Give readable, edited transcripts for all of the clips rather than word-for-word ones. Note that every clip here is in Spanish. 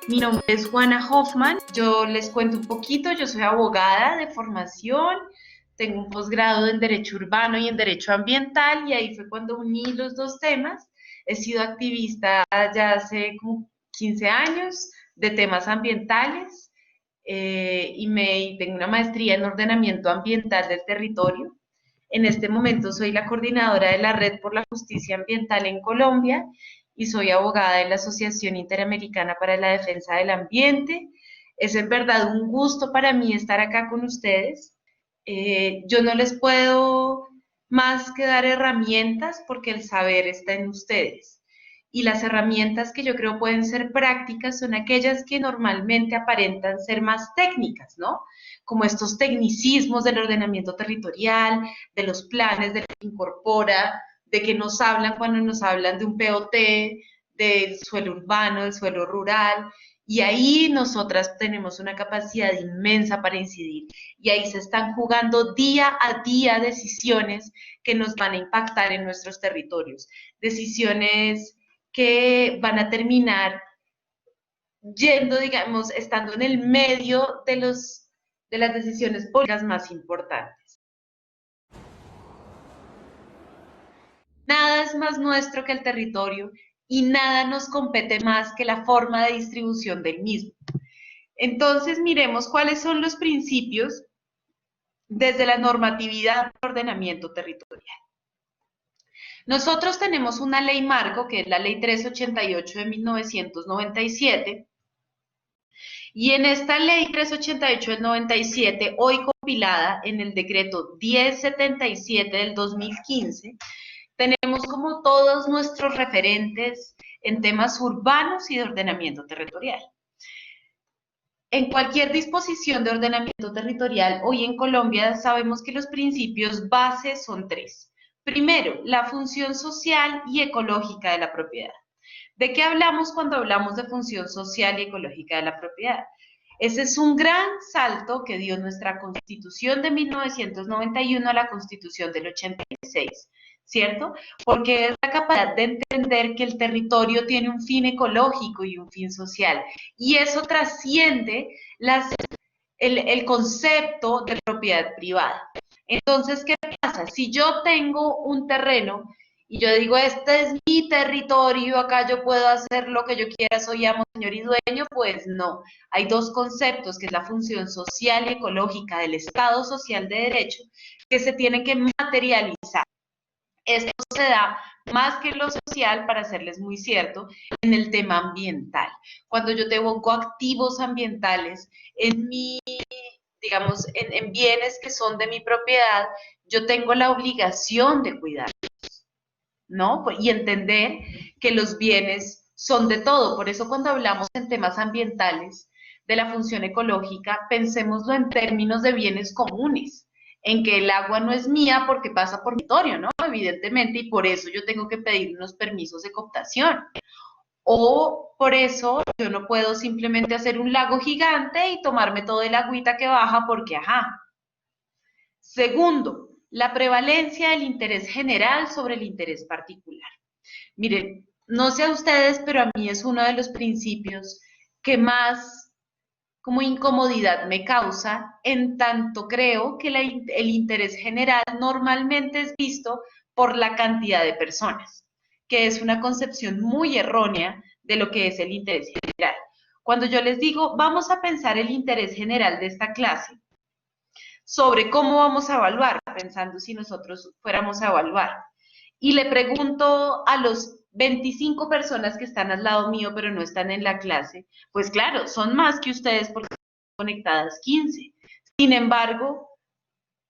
Mi nombre es Juana Hoffman, yo les cuento un poquito, yo soy abogada de formación, tengo un posgrado en Derecho Urbano y en Derecho Ambiental y ahí fue cuando uní los dos temas. He sido activista ya hace como 15 años de temas ambientales y tengo una maestría en ordenamiento ambiental del territorio. En este momento soy la coordinadora de la Red por la Justicia Ambiental en Colombia y soy abogada de la Asociación Interamericana para la Defensa del Ambiente. Es en verdad un gusto para mí estar acá con ustedes. Yo no les puedo más que dar herramientas porque el saber está en ustedes. Y las herramientas que yo creo pueden ser prácticas son aquellas que normalmente aparentan ser más técnicas, ¿no? Como estos tecnicismos del ordenamiento territorial, de los planes, de lo que incorpora, de que nos hablan cuando nos hablan de un POT, del suelo urbano, del suelo rural, y ahí nosotras tenemos una capacidad inmensa para incidir. Y ahí se están jugando día a día decisiones que nos van a impactar en nuestros territorios. Decisiones que van a terminar yendo, digamos, estando en el medio de las decisiones políticas más importantes. Nada es más nuestro que el territorio y nada nos compete más que la forma de distribución del mismo. Entonces, miremos cuáles son los principios desde la normatividad de ordenamiento territorial. Nosotros tenemos una ley marco, que es la ley 388 de 1997, y en esta ley 388 del 97, hoy compilada en el decreto 1077 del 2015, tenemos como todos nuestros referentes en temas urbanos y de ordenamiento territorial. En cualquier disposición de ordenamiento territorial, hoy en Colombia sabemos que los principios base son tres. Primero, la función social y ecológica de la propiedad. ¿De qué hablamos cuando hablamos de función social y ecológica de la propiedad? Ese es un gran salto que dio nuestra Constitución de 1991 a la Constitución del 86, ¿cierto? Porque es la capacidad de entender que el territorio tiene un fin ecológico y un fin social, y eso trasciende el concepto de propiedad privada. Entonces, ¿qué pasa? Si yo tengo un terreno y yo digo, este es mi territorio, acá yo puedo hacer lo que yo quiera, soy amo, señor y dueño, pues no. Hay dos conceptos, que es la función social y ecológica del Estado Social de Derecho, que se tienen que materializar. Esto se da más que en lo social, para serles muy cierto, en el tema ambiental. Cuando yo tengo activos ambientales en mi, digamos, en bienes que son de mi propiedad, yo tengo la obligación de cuidar, ¿no? Y entender que los bienes son de todo. Por eso cuando hablamos en temas ambientales de la función ecológica, pensémoslo en términos de bienes comunes, en que el agua no es mía porque pasa por mi territorio, ¿no? Evidentemente, y por eso yo tengo que pedir unos permisos de cooptación. O por eso yo no puedo simplemente hacer un lago gigante y tomarme toda el agüita que baja porque, ajá. Segundo, la prevalencia del interés general sobre el interés particular. Miren, no sé a ustedes, pero a mí es uno de los principios que más como incomodidad me causa, en tanto creo que el interés general normalmente es visto por la cantidad de personas, que es una concepción muy errónea de lo que es el interés general. Cuando yo les digo, vamos a pensar el interés general de esta clase, sobre cómo vamos a evaluar, pensando si nosotros fuéramos a evaluar. Y le pregunto a los 25 personas que están al lado mío, pero no están en la clase, pues claro, son más que ustedes porque están conectadas 15. Sin embargo,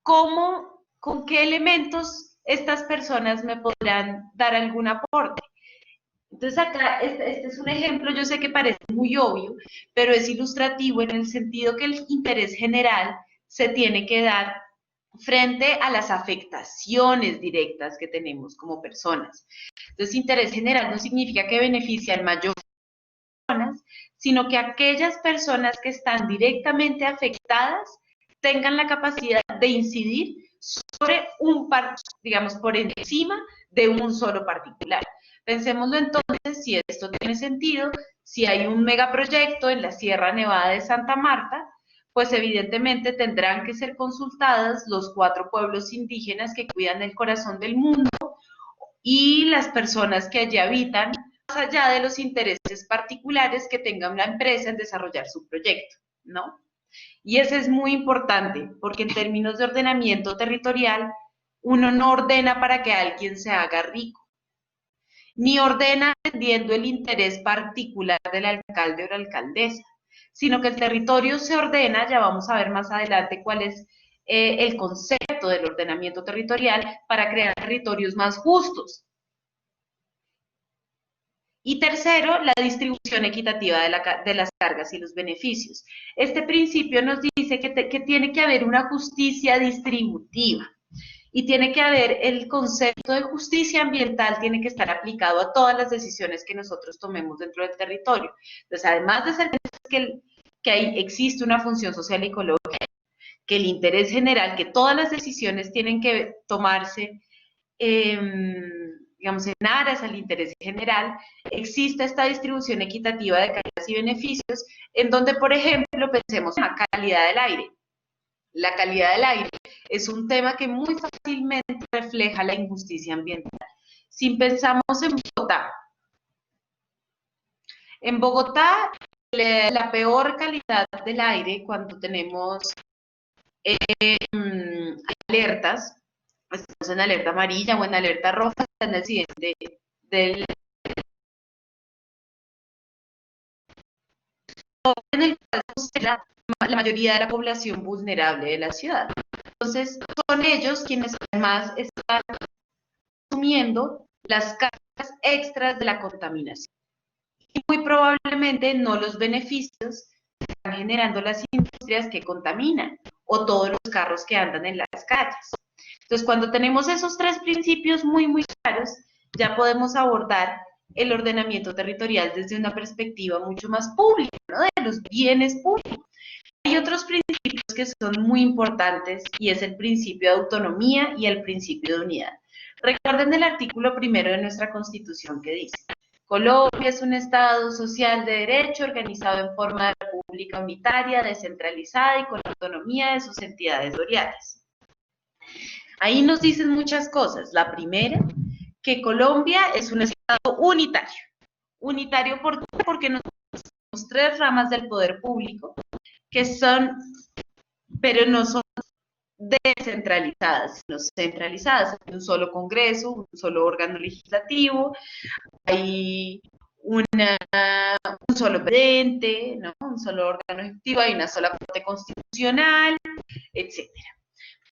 ¿cómo, con qué elementos estas personas me podrán dar algún aporte? Entonces acá, este es un ejemplo, yo sé que parece muy obvio, pero es ilustrativo en el sentido que el interés general se tiene que dar frente a las afectaciones directas que tenemos como personas. Entonces, interés general no significa que beneficie al mayor personas, sino que aquellas personas que están directamente afectadas tengan la capacidad de incidir sobre digamos, por encima de un solo particular. Pensémoslo entonces si esto tiene sentido, si hay un megaproyecto en la Sierra Nevada de Santa Marta, pues evidentemente tendrán que ser consultadas los 4 pueblos indígenas que cuidan el corazón del mundo y las personas que allí habitan, más allá de los intereses particulares que tenga una empresa en desarrollar su proyecto, ¿no? Y eso es muy importante, porque en términos de ordenamiento territorial, uno no ordena para que alguien se haga rico, ni ordena atendiendo el interés particular del alcalde o la alcaldesa, sino que el territorio se ordena, ya vamos a ver más adelante cuál es el concepto del ordenamiento territorial para crear territorios más justos. Y tercero, la distribución equitativa de las cargas y los beneficios. Este principio nos dice que tiene que haber una justicia distributiva y tiene que haber el concepto de justicia ambiental, tiene que estar aplicado a todas las decisiones que nosotros tomemos dentro del territorio. Entonces, además de ser que existe una función social y ecológica, que el interés general, que todas las decisiones tienen que tomarse digamos, en aras al interés general, existe esta distribución equitativa de cargas y beneficios, en donde, por ejemplo, pensemos en la calidad del aire. La calidad del aire es un tema que muy fácilmente refleja la injusticia ambiental. Si pensamos en Bogotá, la peor calidad del aire cuando tenemos alertas, estamos en alerta amarilla o en alerta roja, en el siguiente del en el cual la mayoría de la población vulnerable de la ciudad. Entonces, son ellos quienes además están asumiendo las cargas extras de la contaminación. Y muy probablemente no los beneficios que están generando las industrias que contaminan o todos los carros que andan en las calles. Entonces, cuando tenemos esos 3 principios muy claros, ya podemos abordar el ordenamiento territorial desde una perspectiva mucho más pública, ¿no? De los bienes públicos. Hay otros principios que son muy importantes y es el principio de autonomía y el principio de unidad. Recuerden el artículo 1 de nuestra Constitución que dice: Colombia es un Estado social de derecho organizado en forma de república unitaria, descentralizada y con autonomía de sus entidades territoriales. Ahí nos dicen muchas cosas. La primera, que Colombia es un Estado unitario. Unitario, ¿por qué? Porque nosotros tenemos 3 ramas del poder público que son, pero no son descentralizadas, sino centralizadas. Hay un solo Congreso, un solo órgano legislativo, hay un solo presidente, ¿no? Un solo órgano ejecutivo, hay una sola Corte Constitucional, etcétera.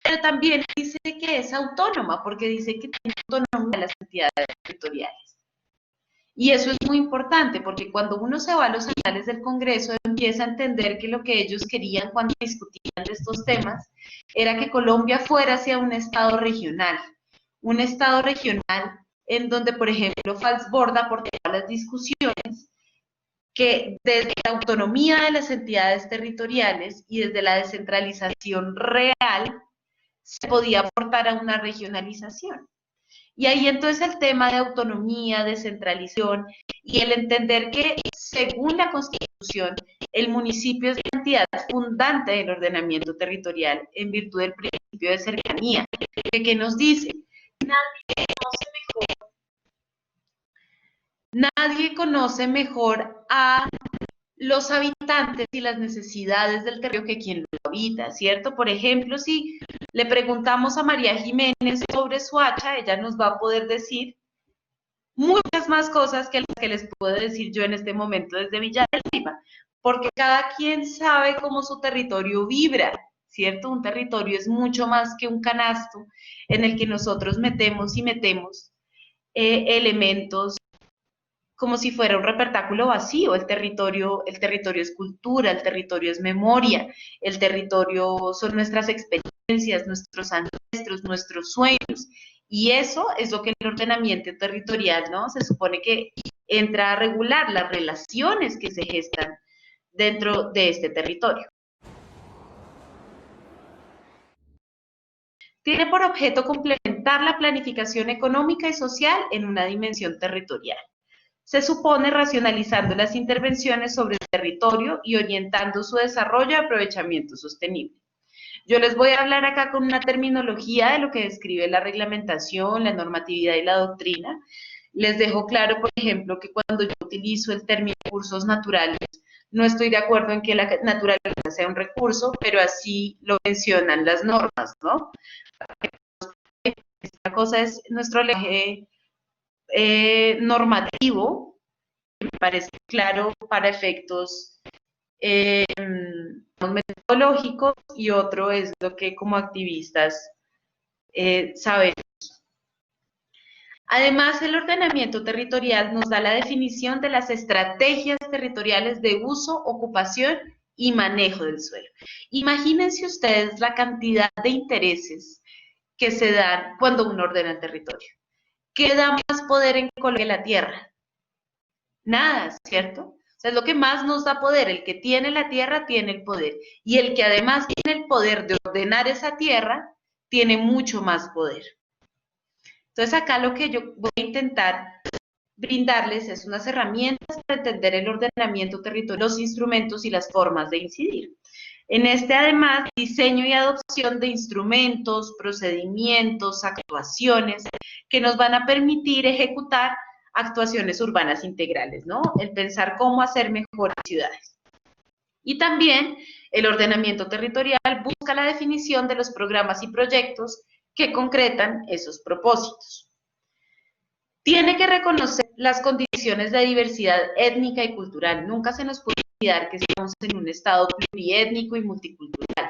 Pero también dice que es autónoma, porque dice que tiene autonomía de las entidades territoriales. Y eso es muy importante, porque cuando uno se va a los anales del Congreso, empieza a entender que lo que ellos querían cuando discutían de estos temas era que Colombia fuera hacia un Estado regional en donde, por ejemplo, Falsborda aportaba las discusiones que desde la autonomía de las entidades territoriales y desde la descentralización real se podía aportar a una regionalización. Y ahí entonces el tema de autonomía, descentralización y el entender que según la Constitución el municipio es la entidad fundante del ordenamiento territorial en virtud del principio de cercanía, que nos dice, nadie conoce mejor a los habitantes y las necesidades del territorio que quien lo habita, ¿cierto? Por ejemplo, si le preguntamos a María Jiménez sobre Soacha, ella nos va a poder decir muchas más cosas que las que les puedo decir yo en este momento desde Villa del Leyva, porque cada quien sabe cómo su territorio vibra, ¿cierto? Un territorio es mucho más que un canasto en el que nosotros metemos elementos como si fuera un repertáculo vacío. El territorio es cultura, el territorio es memoria, el territorio son nuestras experiencias, nuestros ancestros, nuestros sueños. Y eso es lo que el ordenamiento territorial, ¿no? Se supone que entra a regular las relaciones que se gestan dentro de este territorio. Tiene por objeto complementar la planificación económica y social en una dimensión territorial. se supone racionalizando las intervenciones sobre el territorio y orientando su desarrollo y aprovechamiento sostenible. Yo les voy a hablar acá con una terminología de lo que describe la reglamentación, la normatividad y la doctrina. Les dejo claro, por ejemplo, que cuando yo utilizo el término recursos naturales, no estoy de acuerdo en que la naturaleza sea un recurso, pero así lo mencionan las normas, ¿no? Esta cosa es nuestro lenguaje normativo, que me parece claro para efectos metodológicos, y otro es lo que como activistas sabemos. Además, el ordenamiento territorial nos da la definición de las estrategias territoriales de uso, ocupación y manejo del suelo. Imagínense ustedes la cantidad de intereses que se dan cuando uno ordena el territorio. ¿Qué da más poder en Colombia que la tierra? Nada, ¿cierto? O sea, es lo que más nos da poder. El que tiene la tierra tiene el poder. Y el que además tiene el poder de ordenar esa tierra, tiene mucho más poder. Entonces, acá lo que yo voy a intentar brindarles es unas herramientas para entender el ordenamiento territorial, los instrumentos y las formas de incidir. En este, además, diseño y adopción de instrumentos, procedimientos, actuaciones que nos van a permitir ejecutar actuaciones urbanas integrales, ¿no? El pensar cómo hacer mejores ciudades. Y también el ordenamiento territorial busca la definición de los programas y proyectos que concretan esos propósitos. Tiene que reconocer las condiciones de diversidad étnica y cultural. Nunca se nos puede olvidar que estamos en un estado pluriétnico y multicultural,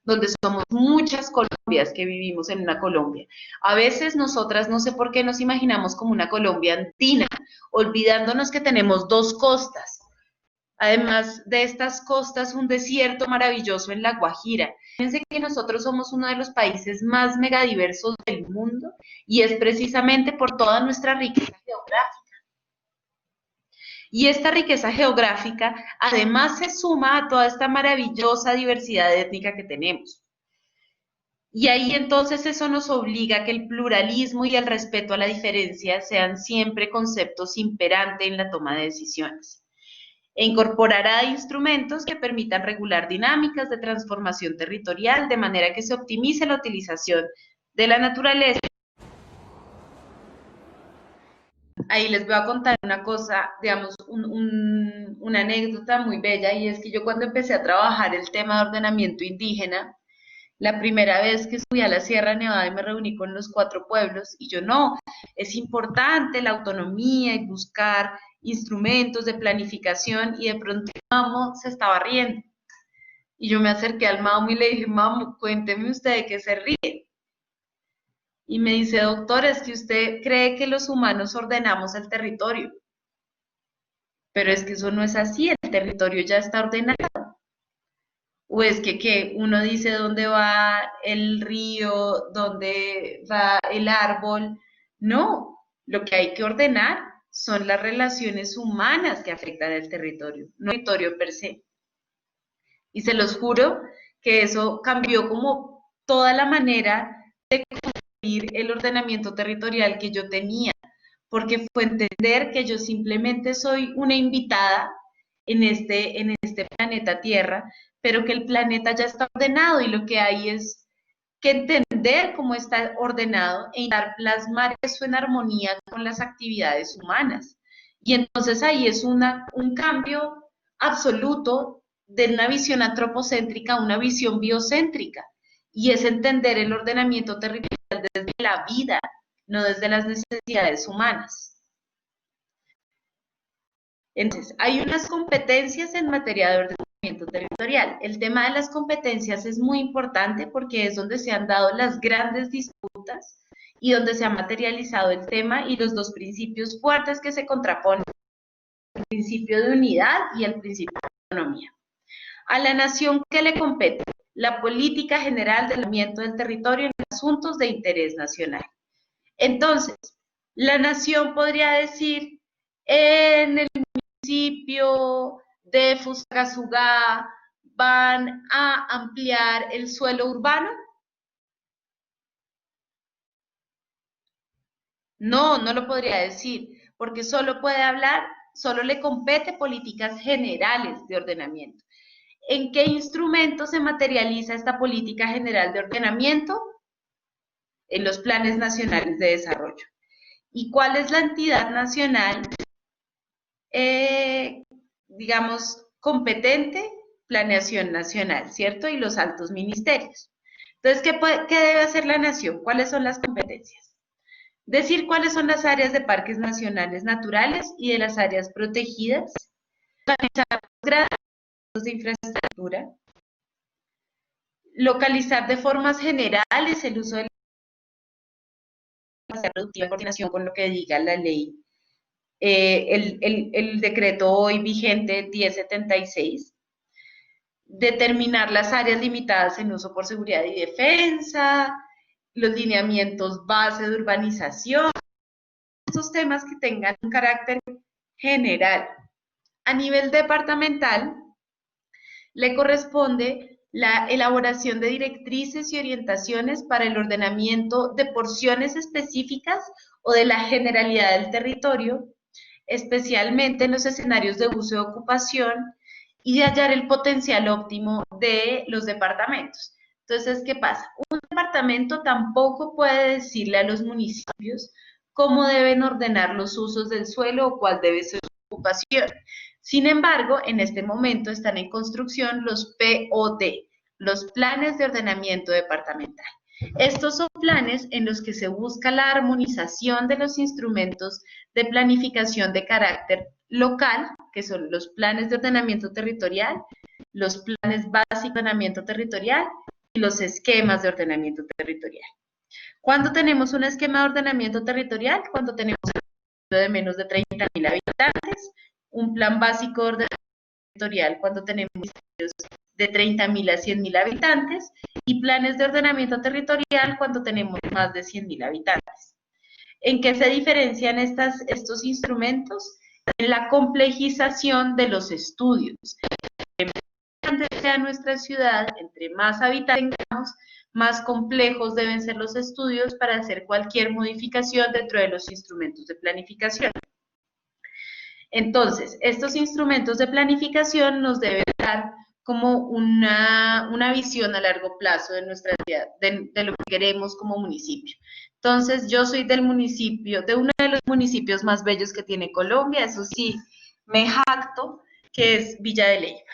donde somos muchas Colombias que vivimos en una Colombia. A veces nosotras no sé por qué nos imaginamos como una Colombia andina, olvidándonos que tenemos dos costas. Además de estas costas, un desierto maravilloso en La Guajira. Fíjense que nosotros somos uno de los países más megadiversos del mundo y es precisamente por toda nuestra riqueza geográfica. Y esta riqueza geográfica además se suma a toda esta maravillosa diversidad étnica que tenemos. Y ahí entonces eso nos obliga a que el pluralismo y el respeto a la diferencia sean siempre conceptos imperantes en la toma de decisiones. E incorporará instrumentos que permitan regular dinámicas de transformación territorial de manera que se optimice la utilización de la naturaleza. Ahí les voy a contar una cosa, digamos, una anécdota muy bella, y es que yo cuando empecé a trabajar el tema de ordenamiento indígena, la primera vez que subí a la Sierra Nevada y me reuní con los 4 pueblos, y yo no, es importante la autonomía y buscar instrumentos de planificación, y de pronto el mamo se estaba riendo. Y yo me acerqué al mamo y le dije, mamo, cuénteme usted de qué se ríe. Y me dice, doctor, es que usted cree que los humanos ordenamos el territorio, pero es que eso no es así, el territorio ya está ordenado. O es que uno dice dónde va el río, dónde va el árbol. No, lo que hay que ordenar son las relaciones humanas que afectan el territorio, no el territorio per se. Y se los juro que eso cambió como toda la manera de construir el ordenamiento territorial que yo tenía, porque fue entender que yo simplemente soy una invitada en este planeta Tierra, pero que el planeta ya está ordenado y lo que hay es que entender cómo está ordenado e intentar plasmar eso en armonía con las actividades humanas. Y entonces ahí es un cambio absoluto de una visión antropocéntrica a una visión biocéntrica. Y es entender el ordenamiento territorial desde la vida, no desde las necesidades humanas. Entonces, hay unas competencias en materia de ordenamiento territorial. El tema de las competencias es muy importante porque es donde se han dado las grandes disputas y donde se ha materializado el tema y los dos principios fuertes que se contraponen, el principio de unidad y el principio de autonomía. A la nación que le compete la política general de ordenamiento del territorio en asuntos de interés nacional. Entonces, la nación podría decir, en el municipio de Fusagasugá van a ampliar el suelo urbano. No, no lo podría decir, porque solo puede hablar, solo le compete políticas generales de ordenamiento. ¿En qué instrumento se materializa esta política general de ordenamiento? En los planes nacionales de desarrollo. ¿Y cuál es la entidad nacional, digamos, competente? Planeación nacional, ¿cierto? Y los altos ministerios. Entonces, ¿qué debe hacer la nación? ¿Cuáles son las competencias? Decir cuáles son las áreas de parques nacionales naturales y de las áreas protegidas, organizar los grados de infraestructura, localizar de formas generales el uso de la productiva en coordinación con lo que diga la ley, el decreto hoy vigente 1076, determinar las áreas limitadas en uso por seguridad y defensa, los lineamientos base de urbanización, estos temas que tengan un carácter general. A nivel departamental, le corresponde la elaboración de directrices y orientaciones para el ordenamiento de porciones específicas o de la generalidad del territorio, especialmente en los escenarios de uso y ocupación, y de hallar el potencial óptimo de los departamentos. Entonces, ¿qué pasa? Un departamento tampoco puede decirle a los municipios cómo deben ordenar los usos del suelo o cuál debe ser su ocupación. Sin embargo, en este momento están en construcción los POD, los Planes de Ordenamiento Departamental. Estos son planes en los que se busca la armonización de los instrumentos de planificación de carácter local, que son los planes de ordenamiento territorial, los planes básicos de ordenamiento territorial y los esquemas de ordenamiento territorial. ¿Cuándo tenemos un esquema de ordenamiento territorial? Cuando tenemos un municipio de menos de 30.000 habitantes, un plan básico de ordenamiento territorial cuando tenemos municipios de 30.000 a 100.000 habitantes y planes de ordenamiento territorial cuando tenemos más de 100.000 habitantes. ¿En qué se diferencian estos instrumentos? En la complejización de los estudios. Entre más grande sea nuestra ciudad, entre más habitantes tengamos, más complejos deben ser los estudios para hacer cualquier modificación dentro de los instrumentos de planificación. Entonces, estos instrumentos de planificación nos deben dar como una visión a largo plazo de nuestra ciudad, de lo que queremos como municipio. Entonces, yo soy del municipio, de uno de los municipios más bellos que tiene Colombia, eso sí, me jacto, que es Villa de Leyva.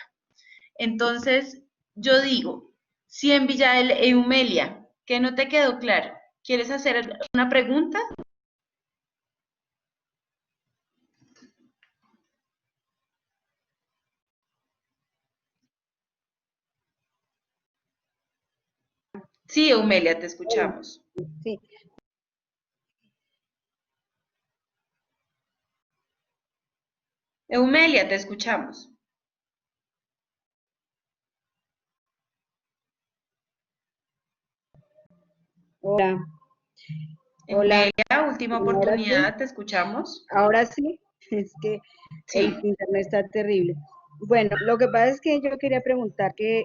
Entonces, yo digo, si en Villa de Eumelia, que no te quedó claro, ¿quieres hacer una pregunta? Sí, Eumelia, te escuchamos. Sí. Eumelia, te escuchamos. Hola. Eumelia, Hola. última Ahora oportunidad, sí. te escuchamos. Ahora sí. Es que Sí. el internet está terrible. Bueno, lo que pasa es que yo quería preguntar que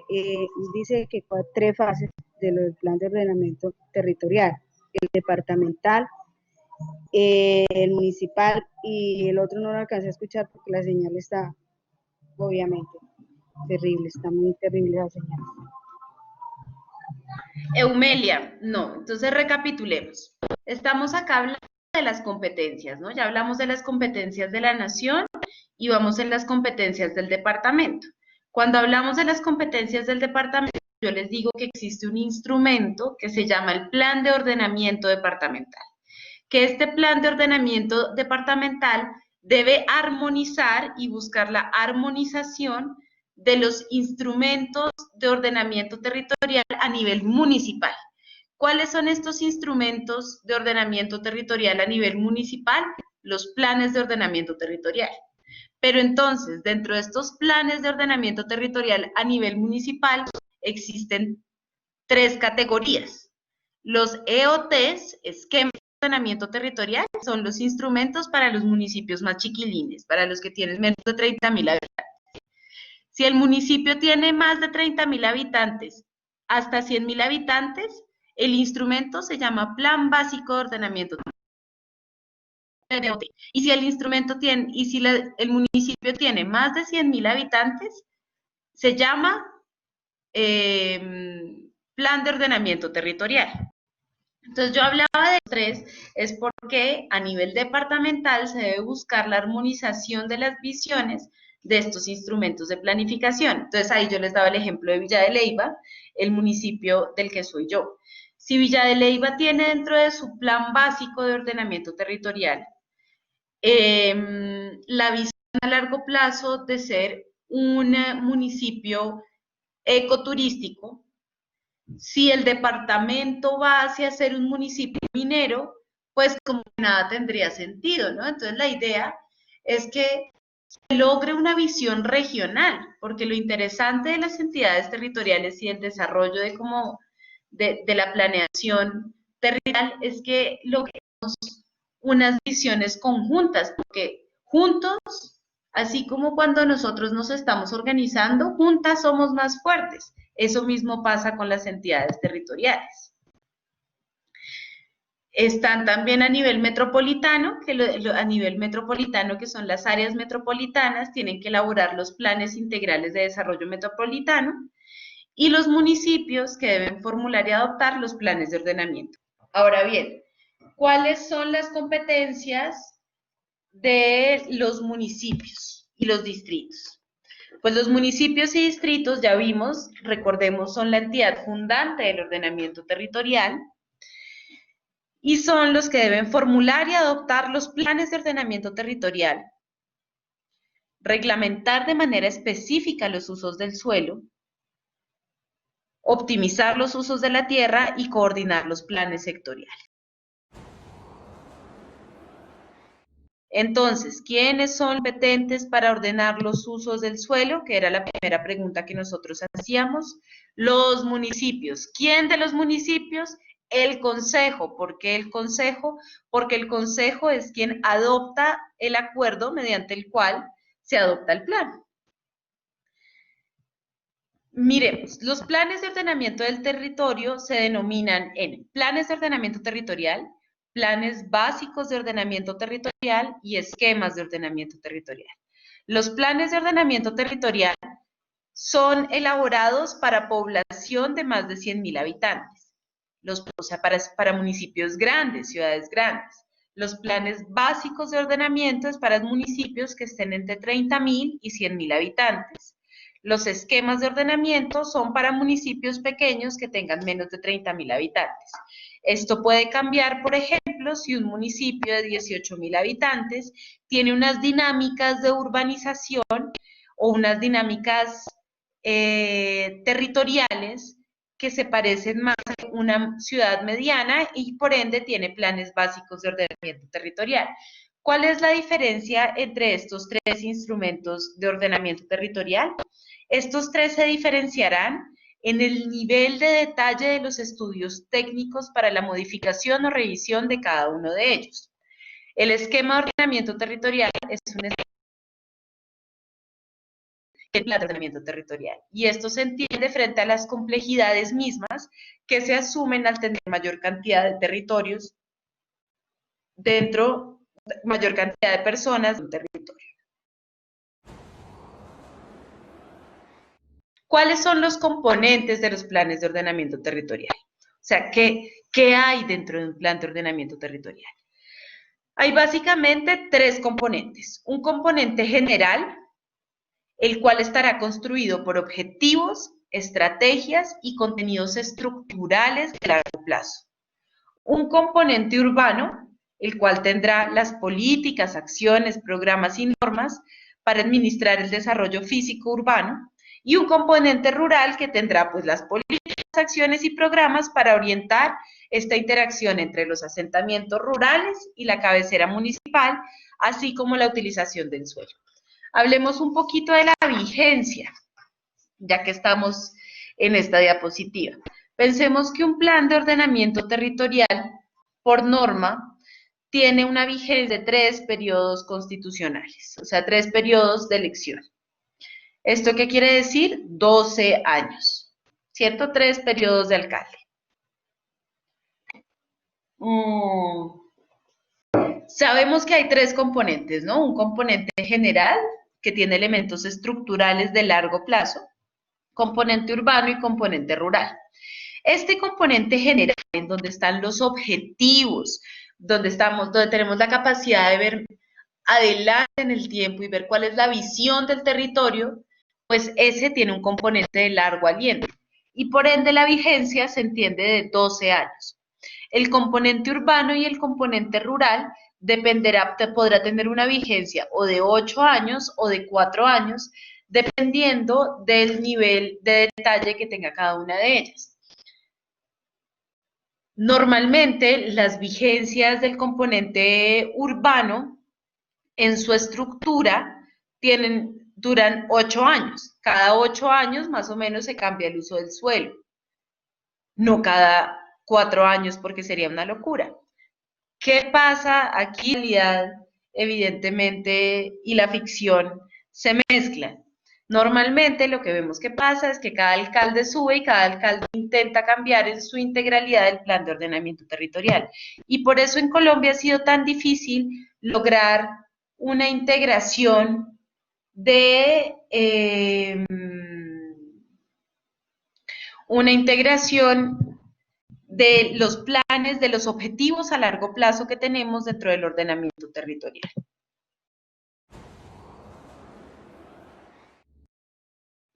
dice que hay 3 fases del plan de ordenamiento territorial, el departamental, el municipal y el otro no lo alcancé a escuchar porque la señal está, obviamente, terrible, está muy terrible la señal. Eumelia, no, entonces recapitulemos. Estamos acá hablando de las competencias, ¿no? Ya hablamos de las competencias de la nación y vamos en las competencias del departamento. Cuando hablamos de las competencias del departamento, yo les digo que existe un instrumento que se llama el Plan de Ordenamiento Departamental, que este plan de ordenamiento departamental debe armonizar y buscar la armonización de los instrumentos de ordenamiento territorial a nivel municipal. ¿Cuáles son estos instrumentos de ordenamiento territorial a nivel municipal? Los planes de ordenamiento territorial. Pero entonces, dentro de estos planes de ordenamiento territorial a nivel municipal, existen 3 categorías. Los EOTs, esquemas de ordenamiento territorial, son los instrumentos para los municipios más chiquilines, para los que tienen menos de 30.000 habitantes. Si el municipio tiene más de 30.000 habitantes hasta 100.000 habitantes, el instrumento se llama Plan Básico de Ordenamiento. de BOT. Y si el instrumento tiene, y si el municipio tiene más de 100.000 habitantes, se llama plan de ordenamiento territorial. Entonces yo hablaba de tres, es porque a nivel departamental se debe buscar la armonización de las visiones de estos instrumentos de planificación. Entonces ahí yo les daba el ejemplo de Villa de Leyva, el municipio del que soy yo. Si Villa de Leyva tiene dentro de su plan básico de ordenamiento territorial la visión a largo plazo de ser un municipio ecoturístico, si el departamento va hacia ser un municipio minero, pues como que nada tendría sentido, ¿no? Entonces la idea es que se logre una visión regional, porque lo interesante de las entidades territoriales y el desarrollo de la planeación territorial es que logremos unas visiones conjuntas, porque juntos, así como cuando nosotros nos estamos organizando, juntas somos más fuertes. Eso mismo pasa con las entidades territoriales. Están también a nivel metropolitano, que son las áreas metropolitanas, tienen que elaborar los planes integrales de desarrollo metropolitano, y los municipios que deben formular y adoptar los planes de ordenamiento. Ahora bien, ¿cuáles son las competencias de los municipios y los distritos? Pues los municipios y distritos, ya vimos, recordemos, son la entidad fundante del ordenamiento territorial y son los que deben formular y adoptar los planes de ordenamiento territorial, reglamentar de manera específica los usos del suelo, optimizar los usos de la tierra y coordinar los planes sectoriales. Entonces, ¿quiénes son competentes para ordenar los usos del suelo? Que era la primera pregunta que nosotros hacíamos. Los municipios. ¿Quién de los municipios? El consejo. ¿Por qué el consejo? Porque el consejo es quien adopta el acuerdo mediante el cual se adopta el plan. Miremos, los planes de ordenamiento del territorio se denominan en planes de ordenamiento territorial, planes básicos de ordenamiento territorial y esquemas de ordenamiento territorial. Los planes de ordenamiento territorial son elaborados para población de más de 100.000 habitantes, o sea, para municipios grandes, ciudades grandes. Los planes básicos de ordenamiento es para municipios que estén entre 30.000 y 100.000 habitantes. Los esquemas de ordenamiento son para municipios pequeños que tengan menos de 30.000 habitantes. Esto puede cambiar, por ejemplo, si un municipio de 18.000 habitantes tiene unas dinámicas de urbanización o unas dinámicas territoriales que se parecen más a una ciudad mediana y por ende tiene planes básicos de ordenamiento territorial. ¿Cuál es la diferencia entre estos tres instrumentos de ordenamiento territorial? Estos tres se diferenciarán en el nivel de detalle de los estudios técnicos para la modificación o revisión de cada uno de ellos. El esquema de ordenamiento territorial es un plan de ordenamiento territorial, y esto se entiende frente a las complejidades mismas que se asumen al tener mayor cantidad de territorios dentro, mayor cantidad de personas en un territorio. ¿Cuáles son los componentes de los planes de ordenamiento territorial? O sea, ¿qué hay dentro de un plan de ordenamiento territorial? Hay básicamente tres componentes. Un componente general, el cual estará construido por objetivos, estrategias y contenidos estructurales de largo plazo. Un componente urbano, el cual tendrá las políticas, acciones, programas y normas para administrar el desarrollo físico urbano, y un componente rural que tendrá pues las políticas, acciones y programas para orientar esta interacción entre los asentamientos rurales y la cabecera municipal, así como la utilización del suelo. Hablemos un poquito de la vigencia, ya que estamos en esta diapositiva. Pensemos que un plan de ordenamiento territorial, por norma, tiene una vigencia de 3 periodos constitucionales, o sea, 3 periodos de elección. ¿Esto qué quiere decir? 12 años, ¿cierto? 3 periodos de alcalde. Sabemos que hay tres componentes, ¿no? Un componente general, que tiene elementos estructurales de largo plazo, componente urbano y componente rural. Este componente general, en donde están los objetivos, donde tenemos la capacidad de ver adelante en el tiempo y ver cuál es la visión del territorio, pues ese tiene un componente de largo aliento. Y por ende la vigencia se entiende de 12 años. El componente urbano y el componente rural podrá tener una vigencia o de 8 años o de 4 años, dependiendo del nivel de detalle que tenga cada una de ellas. Normalmente las vigencias del componente urbano en su estructura duran 8 años. Cada 8 años más o menos se cambia el uso del suelo. No cada 4 años porque sería una locura. ¿Qué pasa aquí? La realidad, evidentemente, y la ficción se mezclan. Normalmente lo que vemos que pasa es que cada alcalde sube y cada alcalde intenta cambiar en su integralidad el plan de ordenamiento territorial. Y por eso en Colombia ha sido tan difícil lograr una integración de los planes, de los objetivos a largo plazo que tenemos dentro del ordenamiento territorial.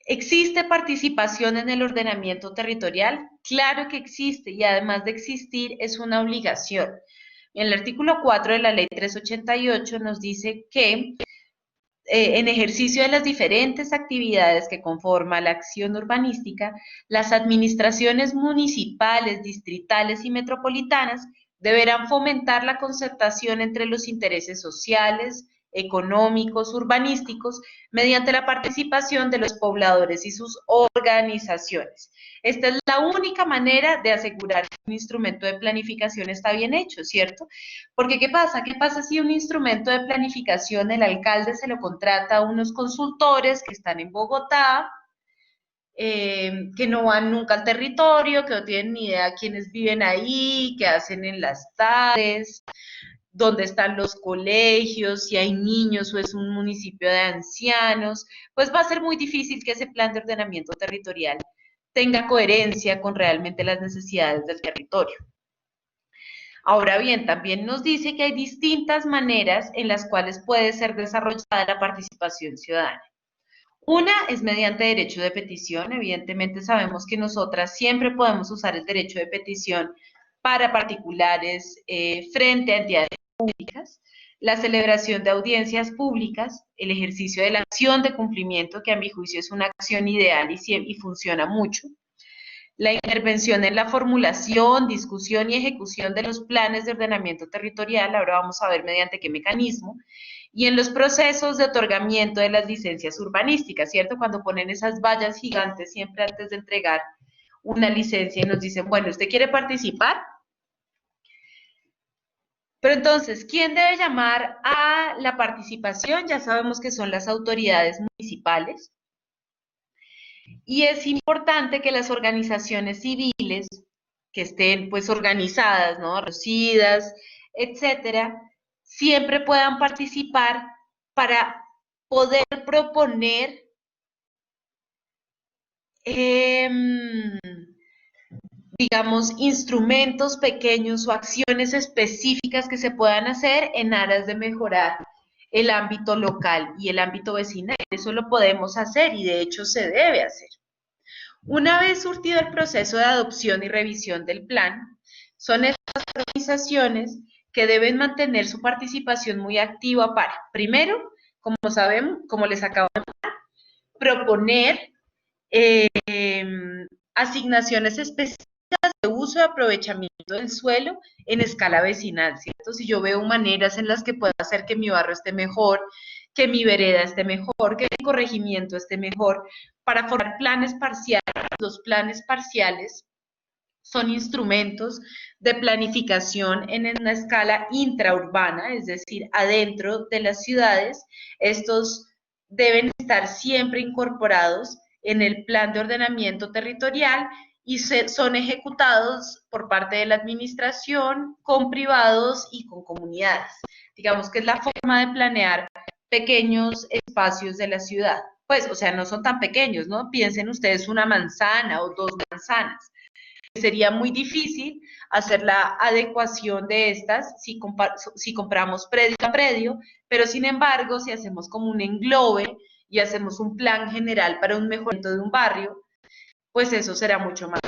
¿Existe participación en el ordenamiento territorial? Claro que existe y además de existir es una obligación. En el artículo 4 de la ley 388 nos dice que en ejercicio de las diferentes actividades que conforman la acción urbanística, las administraciones municipales, distritales y metropolitanas deberán fomentar la concertación entre los intereses sociales, económicos, urbanísticos, mediante la participación de los pobladores y sus organizaciones. Esta es la única manera de asegurar que un instrumento de planificación está bien hecho, ¿cierto? Porque ¿qué pasa? ¿Qué pasa si un instrumento de planificación el alcalde se lo contrata a unos consultores que están en Bogotá, que no van nunca al territorio, que no tienen ni idea quiénes viven ahí, qué hacen en las tardes, dónde están los colegios, si hay niños o es un municipio de ancianos? Pues va a ser muy difícil que ese plan de ordenamiento territorial tenga coherencia con realmente las necesidades del territorio. Ahora bien, también nos dice que hay distintas maneras en las cuales puede ser desarrollada la participación ciudadana. Una es mediante derecho de petición. Evidentemente sabemos que nosotras siempre podemos usar el derecho de petición para particulares frente a entidades públicas, la celebración de audiencias públicas, el ejercicio de la acción de cumplimiento, que a mi juicio es una acción ideal y funciona mucho, la intervención en la formulación, discusión y ejecución de los planes de ordenamiento territorial, ahora vamos a ver mediante qué mecanismo, y en los procesos de otorgamiento de las licencias urbanísticas, ¿cierto? Cuando ponen esas vallas gigantes siempre antes de entregar una licencia y nos dicen, bueno, ¿usted quiere participar? Pero entonces, ¿quién debe llamar a la participación? Ya sabemos que son las autoridades municipales. Y es importante que las organizaciones civiles que estén pues organizadas, ¿no? Reconocidas, etcétera, siempre puedan participar para poder proponer digamos, instrumentos pequeños o acciones específicas que se puedan hacer en aras de mejorar el ámbito local y el ámbito vecinal. Eso lo podemos hacer y de hecho se debe hacer. Una vez surtido el proceso de adopción y revisión del plan, son estas organizaciones que deben mantener su participación muy activa para, primero, como sabemos, como les acabo de decir, proponer asignaciones específicas de uso y aprovechamiento del suelo en escala vecinal, ¿cierto? Si yo veo maneras en las que puedo hacer que mi barrio esté mejor, que mi vereda esté mejor, que mi corregimiento esté mejor, para formar planes parciales. Los planes parciales son instrumentos de planificación en una escala intraurbana, es decir, adentro de las ciudades. Estos deben estar siempre incorporados en el plan de ordenamiento territorial y son ejecutados por parte de la administración, con privados y con comunidades. digamos que es la forma de planear pequeños espacios de la ciudad. Pues, o sea, no son tan pequeños, ¿no? Piensen ustedes una manzana o 2 manzanas. Sería muy difícil hacer la adecuación de estas si compramos predio a predio, pero sin embargo, si hacemos como un englobe y hacemos un plan general para un mejoramiento de un barrio, pues eso será mucho más.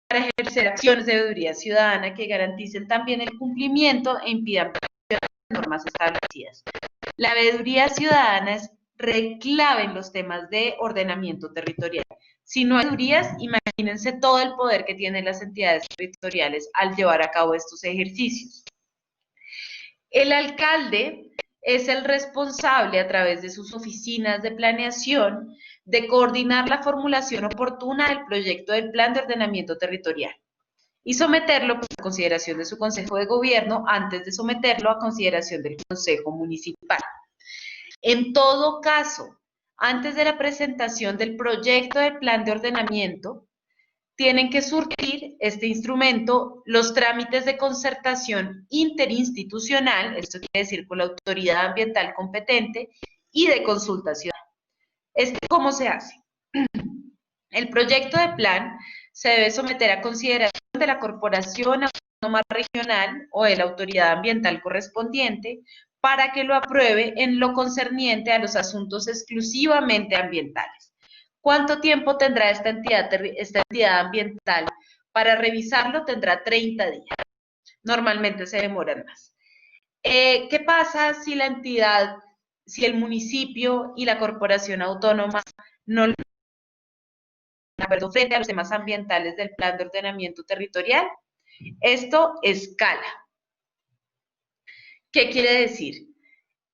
Para ejercer acciones de veeduría ciudadana que garanticen también el cumplimiento e impidan las normas establecidas. La veeduría ciudadana es clave en los temas de ordenamiento territorial. Si no hay veedurías, imagínense todo el poder que tienen las entidades territoriales al llevar a cabo estos ejercicios. El alcalde es el responsable, a través de sus oficinas de planeación, de coordinar la formulación oportuna del proyecto del plan de ordenamiento territorial y someterlo a consideración de su Consejo de Gobierno antes de someterlo a consideración del Consejo Municipal. En todo caso, antes de la presentación del proyecto del plan de ordenamiento, tienen que surtir este instrumento los trámites de concertación interinstitucional, esto quiere decir con la autoridad ambiental competente, y de consulta ciudadana. ¿Esto cómo se hace? El proyecto de plan se debe someter a consideración de la Corporación Autónoma Regional o de la autoridad ambiental correspondiente para que lo apruebe en lo concerniente a los asuntos exclusivamente ambientales. ¿Cuánto tiempo tendrá esta entidad ambiental? Para revisarlo tendrá 30 días. Normalmente se demoran más. ¿Qué pasa si la entidad, si el municipio y la corporación autónoma no lo acuerdo frente a los temas ambientales del plan de ordenamiento territorial? Esto escala. ¿Qué quiere decir?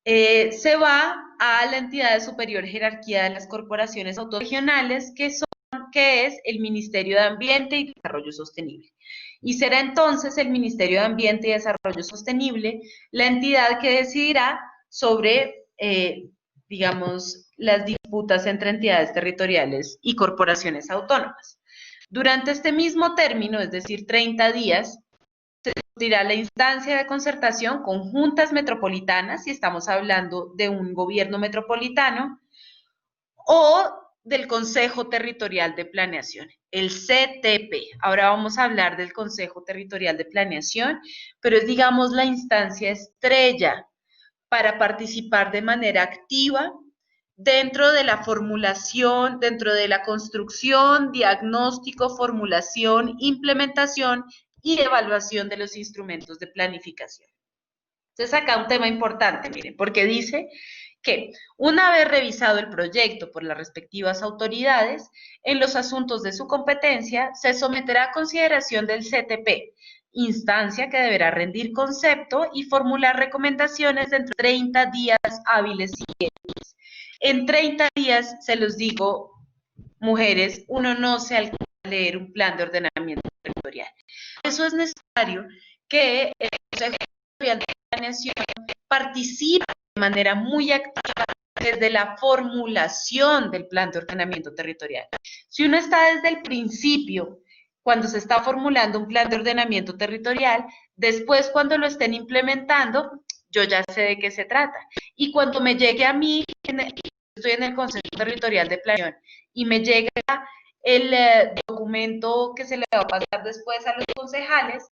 Se va a la entidad de superior jerarquía de las corporaciones autorregionales, que es el Ministerio de Ambiente y Desarrollo Sostenible. Y será entonces el Ministerio de Ambiente y Desarrollo Sostenible la entidad que decidirá sobre, digamos, las disputas entre entidades territoriales y corporaciones autónomas. Durante este mismo término, es decir, 30 días, se discutirá la instancia de concertación con juntas metropolitanas, si estamos hablando de un gobierno metropolitano, o del Consejo Territorial de Planeación, el CTP. Ahora vamos a hablar del Consejo Territorial de Planeación, pero es, digamos, la instancia estrella para participar de manera activa dentro de la formulación, dentro de la construcción, diagnóstico, formulación, implementación y evaluación de los instrumentos de planificación. Entonces acá un tema importante, miren, porque dice que una vez revisado el proyecto por las respectivas autoridades, en los asuntos de su competencia se someterá a consideración del CTP, instancia que deberá rendir concepto y formular recomendaciones dentro de 30 días hábiles siguientes. En 30 días, se los digo, mujeres, uno no se alcanza a leer un plan de ordenamiento territorial. Por eso es necesario que el Consejo Territorial de Planeación participe de manera muy activa desde la formulación del plan de ordenamiento territorial. Si uno está desde el principio, cuando se está formulando un plan de ordenamiento territorial, después cuando lo estén implementando, yo ya sé de qué se trata. Y cuando me llegue a mí, estoy en el Consejo Territorial de Planeación, y me llega el documento que se le va a pasar después a los concejales,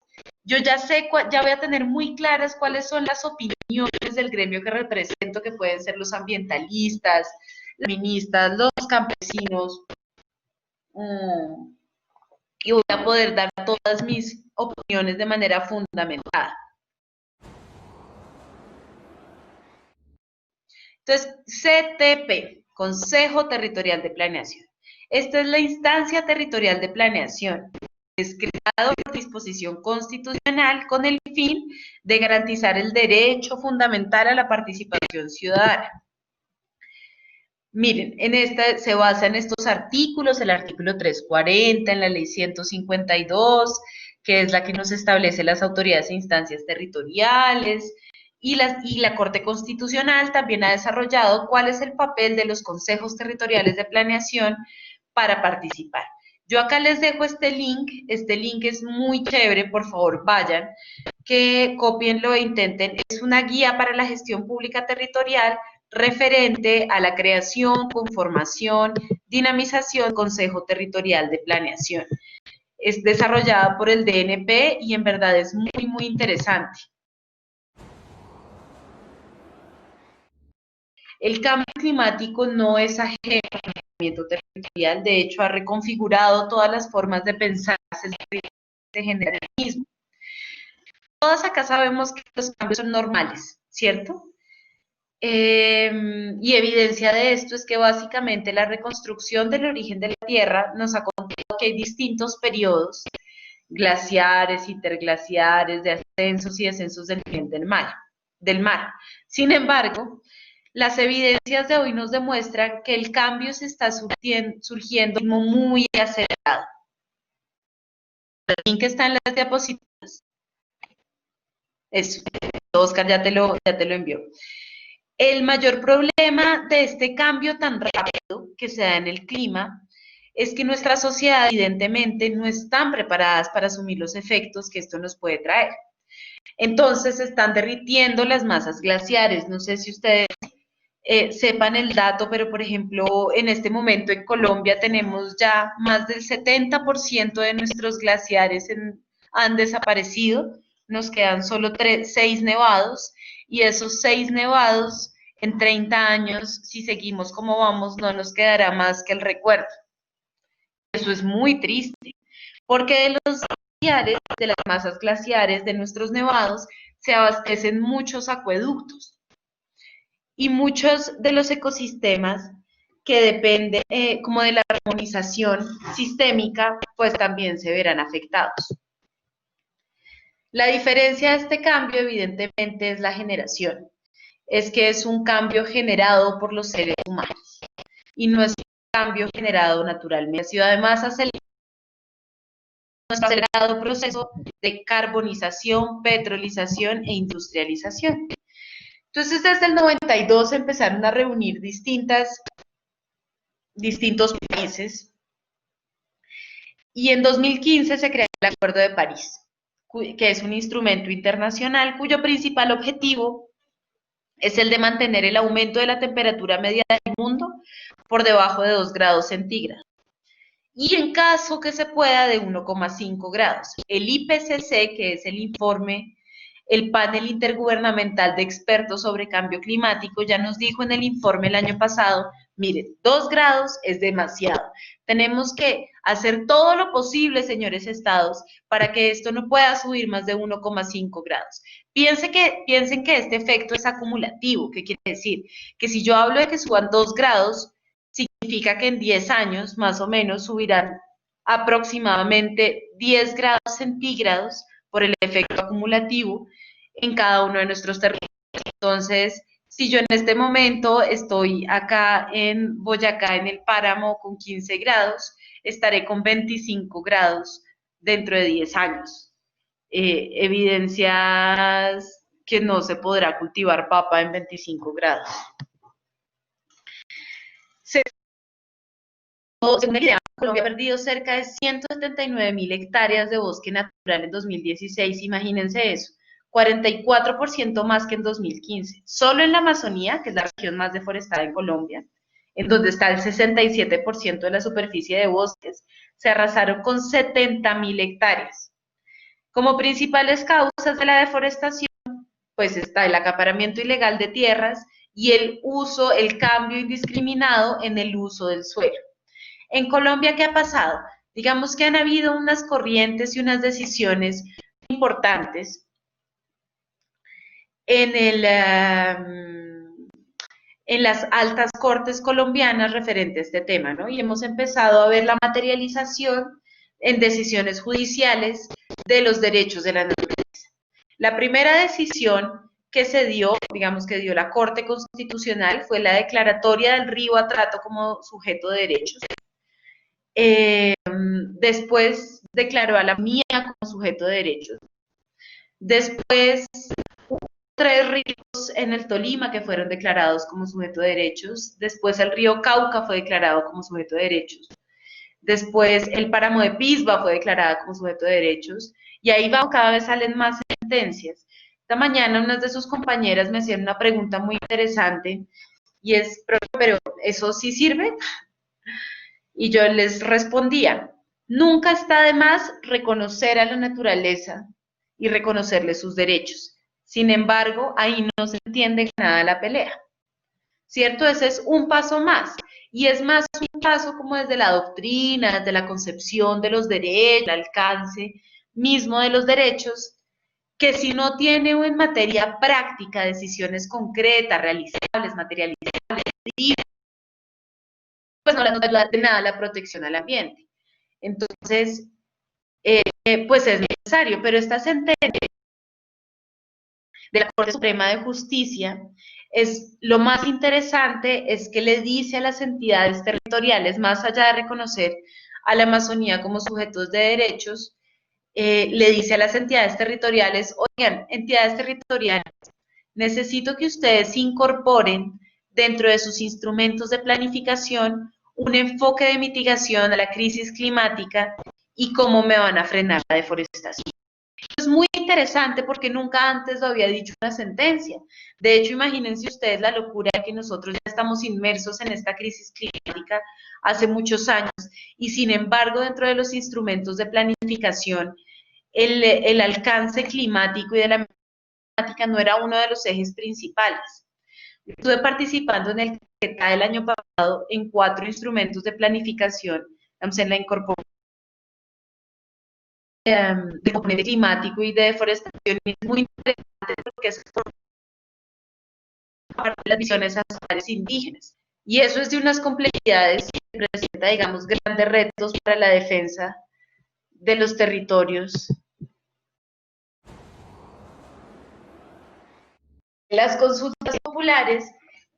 yo ya sé, ya voy a tener muy claras cuáles son las opiniones del gremio que represento, que pueden ser los ambientalistas, las feministas, los campesinos, y voy a poder dar todas mis opiniones de manera fundamentada. Entonces, CTP, Consejo Territorial de Planeación. Esta es la instancia territorial de planeación. Es creado por disposición constitucional con el fin de garantizar el derecho fundamental a la participación ciudadana. Miren, se basa en estos artículos, el artículo 340, en la ley 152, que es la que nos establece las autoridades e instancias territoriales, y la Corte Constitucional también ha desarrollado cuál es el papel de los consejos territoriales de planeación para participar. Yo acá les dejo este link es muy chévere, por favor vayan, que copienlo e intenten. Es una guía para la gestión pública territorial referente a la creación, conformación, dinamización del Consejo Territorial de Planeación. Es desarrollada por el DNP y en verdad es muy, muy interesante. El cambio climático no es ajeno al movimiento territorial, de hecho ha reconfigurado todas las formas de pensar se genera el mismo. Todas acá sabemos que los cambios son normales, ¿cierto? Y evidencia de esto es que básicamente la reconstrucción del origen de la Tierra nos ha contado que hay distintos periodos, glaciares, interglaciares, de ascensos y descensos del nivel del mar. Sin embargo, las evidencias de hoy nos demuestran que el cambio se está surgiendo muy acelerado. El link está en las diapositivas. Eso, Oscar ya te lo envió. El mayor problema de este cambio tan rápido que se da en el clima es que nuestra sociedad evidentemente no están preparadas para asumir los efectos que esto nos puede traer. Entonces se están derritiendo las masas glaciares. No sé si ustedes sepan el dato, pero por ejemplo, en este momento en Colombia tenemos ya más del 70% de nuestros glaciares han desaparecido, nos quedan solo 6 nevados, y esos 6 nevados en 30 años, si seguimos como vamos, no nos quedará más que el recuerdo. Eso es muy triste, porque de los glaciares, de las masas glaciares, de nuestros nevados, se abastecen muchos acueductos. Y muchos de los ecosistemas que dependen como de la armonización sistémica, pues también se verán afectados. La diferencia de este cambio, evidentemente, es la generación. Es que es un cambio generado por los seres humanos y no es un cambio generado naturalmente. Ha sido además nuestro acelerado proceso de carbonización, petrolización e industrialización. Entonces, desde el 92 empezaron a reunir distintos países y en 2015 se creó el Acuerdo de París, que es un instrumento internacional cuyo principal objetivo es el de mantener el aumento de la temperatura media del mundo por debajo de 2 grados centígrados y en caso que se pueda de 1,5 grados. El IPCC, que es el panel intergubernamental de expertos sobre cambio climático, ya nos dijo en el informe el año pasado, miren, 2 grados es demasiado. Tenemos que hacer todo lo posible, señores estados, para que esto no pueda subir más de 1,5 grados. Piensen que este efecto es acumulativo. ¿Qué quiere decir? Que si yo hablo de que suban 2 grados, significa que en 10 años, más o menos, subirán aproximadamente 10 grados centígrados por el efecto acumulativo en cada uno de nuestros territorios. Entonces, si yo en este momento estoy acá en Boyacá, en el páramo, con 15 grados, estaré con 25 grados dentro de 10 años. Evidencias que no se podrá cultivar papa en 25 grados. Según el IDEAM, Colombia ha perdido cerca de 179.000 hectáreas de bosque natural en 2016, imagínense eso, 44% más que en 2015. Solo en la Amazonía, que es la región más deforestada en Colombia, en donde está el 67% de la superficie de bosques, se arrasaron con 70.000 hectáreas. Como principales causas de la deforestación, pues está el acaparamiento ilegal de tierras y el cambio indiscriminado en el uso del suelo. En Colombia, ¿qué ha pasado? Digamos que han habido unas corrientes y unas decisiones importantes en las altas cortes colombianas referente a este tema, ¿no? Y hemos empezado a ver la materialización en decisiones judiciales de los derechos de la naturaleza. La primera decisión que se dio, digamos que dio la Corte Constitucional, fue la declaratoria del río Atrato como sujeto de derechos. Después declaró a la mía como sujeto de derechos. Después hubo 3 ríos en el Tolima que fueron declarados como sujeto de derechos. Después el río Cauca fue declarado como sujeto de derechos. Después, el páramo de Pisba fue declarada como sujeto de derechos, y ahí va, cada vez salen más sentencias. Esta mañana unas de sus compañeras me hacían una pregunta muy interesante, y es, pero ¿eso sí sirve? Y yo les respondía, nunca está de más reconocer a la naturaleza y reconocerle sus derechos. Sin embargo, ahí no se entiende nada la pelea, ¿cierto? Ese es un paso más. Y es más un paso como desde la doctrina, desde la concepción de los derechos, el alcance mismo de los derechos, que si no tiene en materia práctica decisiones concretas, realizables, materializables, pues no le ayuda de nada la protección al ambiente. Entonces, pues es necesario, pero esta sentencia de la Corte Suprema de Justicia es lo más interesante, es que le dice a las entidades territoriales, más allá de reconocer a la Amazonía como sujetos de derechos, le dice a las entidades territoriales, oigan, entidades territoriales, necesito que ustedes incorporen dentro de sus instrumentos de planificación un enfoque de mitigación a la crisis climática y cómo me van a frenar la deforestación. Es muy interesante porque nunca antes lo había dicho una sentencia. De hecho, imagínense ustedes la locura de que nosotros ya estamos inmersos en esta crisis climática hace muchos años y sin embargo dentro de los instrumentos de planificación el alcance climático y de la climática no era uno de los ejes principales. Estuve participando en el CETA del año pasado en 4 instrumentos de planificación, en la incorporación de componente climático y de deforestación, es muy interesante porque es parte de las visiones ancestrais indígenas. Y eso es de unas complejidades que presenta, digamos, grandes retos para la defensa de los territorios. Las consultas populares,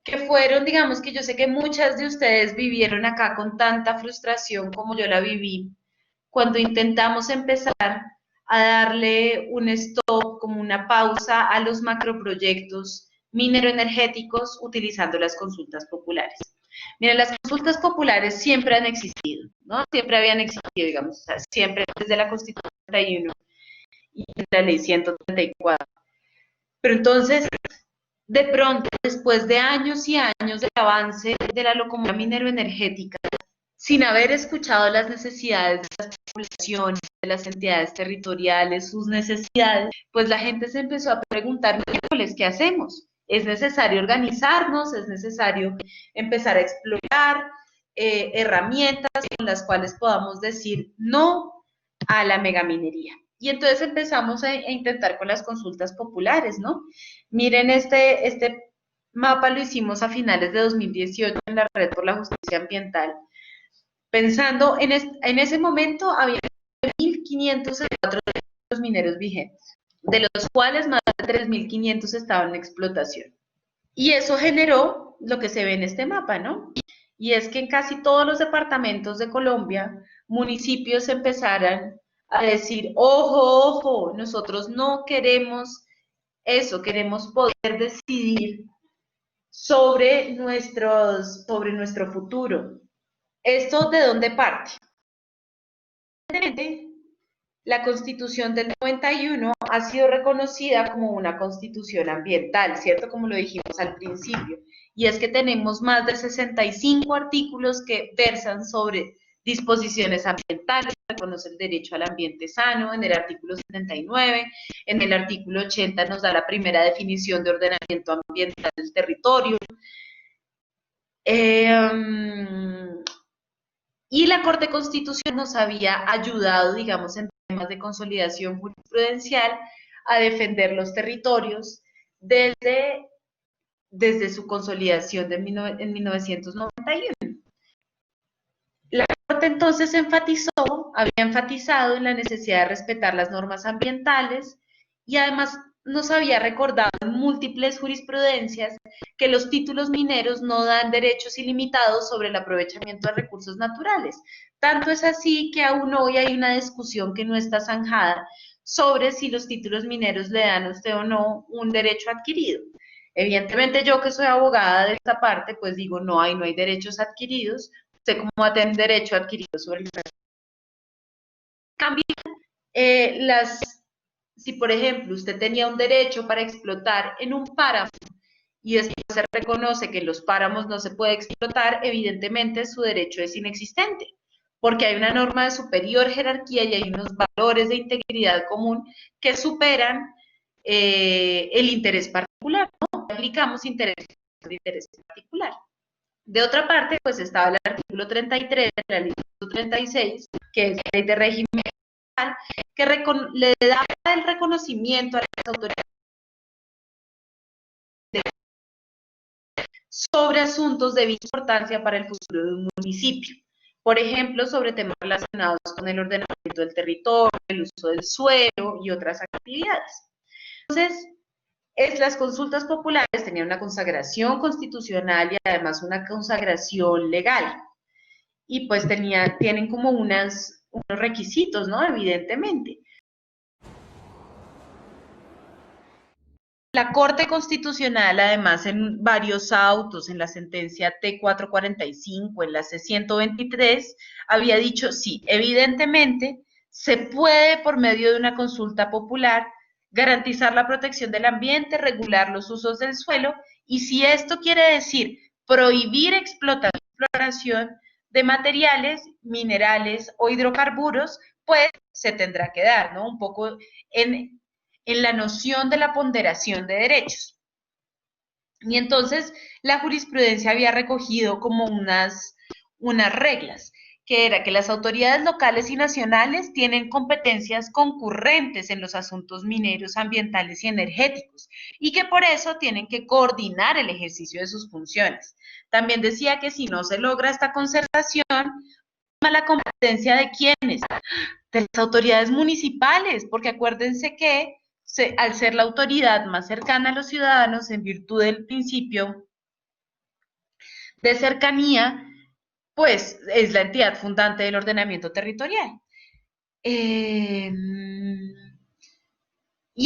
que fueron, digamos que yo sé que muchas de ustedes vivieron acá con tanta frustración como yo la viví, cuando intentamos empezar a darle un stop, como una pausa a los macroproyectos mineroenergéticos utilizando las consultas populares. Miren, las consultas populares siempre han existido, ¿no? Siempre habían existido, digamos, o sea, siempre desde la Constitución 31 y la Ley 134. Pero entonces, de pronto, después de años y años de avance de la locomotora mineroenergética, sin haber escuchado las necesidades de las poblaciones, de las entidades territoriales, sus necesidades, pues la gente se empezó a preguntar, ¿qué hacemos? ¿Es necesario organizarnos? ¿Es necesario empezar a explorar herramientas con las cuales podamos decir no a la megaminería? Y entonces empezamos a intentar con las consultas populares, ¿no? Miren, este mapa lo hicimos a finales de 2018 en la Red por la Justicia Ambiental. Pensando en ese momento había 1.504 mineros vigentes, de los cuales más de 3.500 estaban en explotación. Y eso generó lo que se ve en este mapa, ¿no? Y es que en casi todos los departamentos de Colombia, municipios empezaran a decir, ojo, ojo, nosotros no queremos eso, queremos poder decidir sobre nuestro futuro. ¿Esto de dónde parte? La Constitución del 91 ha sido reconocida como una constitución ambiental, ¿cierto? Como lo dijimos al principio. Y es que tenemos más de 65 artículos que versan sobre disposiciones ambientales, reconoce el derecho al ambiente sano, en el artículo 79, en el artículo 80 nos da la primera definición de ordenamiento ambiental del territorio. Y la Corte Constitucional nos había ayudado, digamos, en temas de consolidación jurisprudencial a defender los territorios desde su consolidación en 1991. La Corte entonces había enfatizado en la necesidad de respetar las normas ambientales y además nos había recordado en múltiples jurisprudencias que los títulos mineros no dan derechos ilimitados sobre el aprovechamiento de recursos naturales. Tanto es así que aún hoy hay una discusión que no está zanjada sobre si los títulos mineros le dan a usted o no un derecho adquirido. Evidentemente yo que soy abogada de esta parte, pues digo no hay derechos adquiridos, usted como va a tener derecho adquirido sobre el suelo. Cambio, si por ejemplo usted tenía un derecho para explotar en un páramo y después se reconoce que en los páramos no se puede explotar, evidentemente su derecho es inexistente, porque hay una norma de superior jerarquía y hay unos valores de integridad común que superan el interés particular, ¿no? Aplicamos interés particular. De otra parte, pues estaba el artículo 33 de la ley 36, que es la ley de régimen que le da el reconocimiento a las autoridades sobre asuntos de vital importancia para el futuro de un municipio. Por ejemplo, sobre temas relacionados con el ordenamiento del territorio, el uso del suelo y otras actividades. Entonces, las consultas populares tenían una consagración constitucional y además una consagración legal. Y pues tienen como unos requisitos, ¿no? Evidentemente. La Corte Constitucional, además, en varios autos, en la sentencia T445, en la C123, había dicho, sí, evidentemente, se puede, por medio de una consulta popular, garantizar la protección del ambiente, regular los usos del suelo, y si esto quiere decir prohibir explotación de materiales, minerales o hidrocarburos, pues se tendrá que dar, ¿no? Un poco en la noción de la ponderación de derechos. Y entonces la jurisprudencia había recogido como unas reglas, que era que las autoridades locales y nacionales tienen competencias concurrentes en los asuntos mineros, ambientales y energéticos, y que por eso tienen que coordinar el ejercicio de sus funciones. También decía que si no se logra esta concertación, la competencia de quiénes, de las autoridades municipales, porque acuérdense que al ser la autoridad más cercana a los ciudadanos, en virtud del principio de cercanía, pues es la entidad fundante del ordenamiento territorial. Y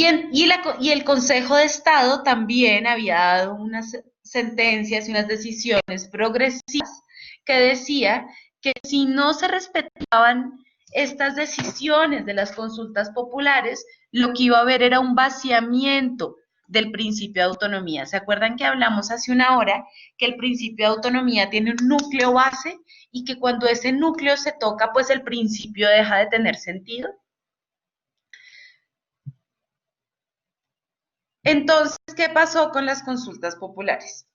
el Consejo de Estado también había dado unas sentencias y unas decisiones progresivas que decía que si no se respetaban estas decisiones de las consultas populares, lo que iba a haber era un vaciamiento del principio de autonomía. ¿Se acuerdan que hablamos hace una hora que el principio de autonomía tiene un núcleo base y que cuando ese núcleo se toca, pues el principio deja de tener sentido? Entonces, ¿qué pasó con las consultas populares?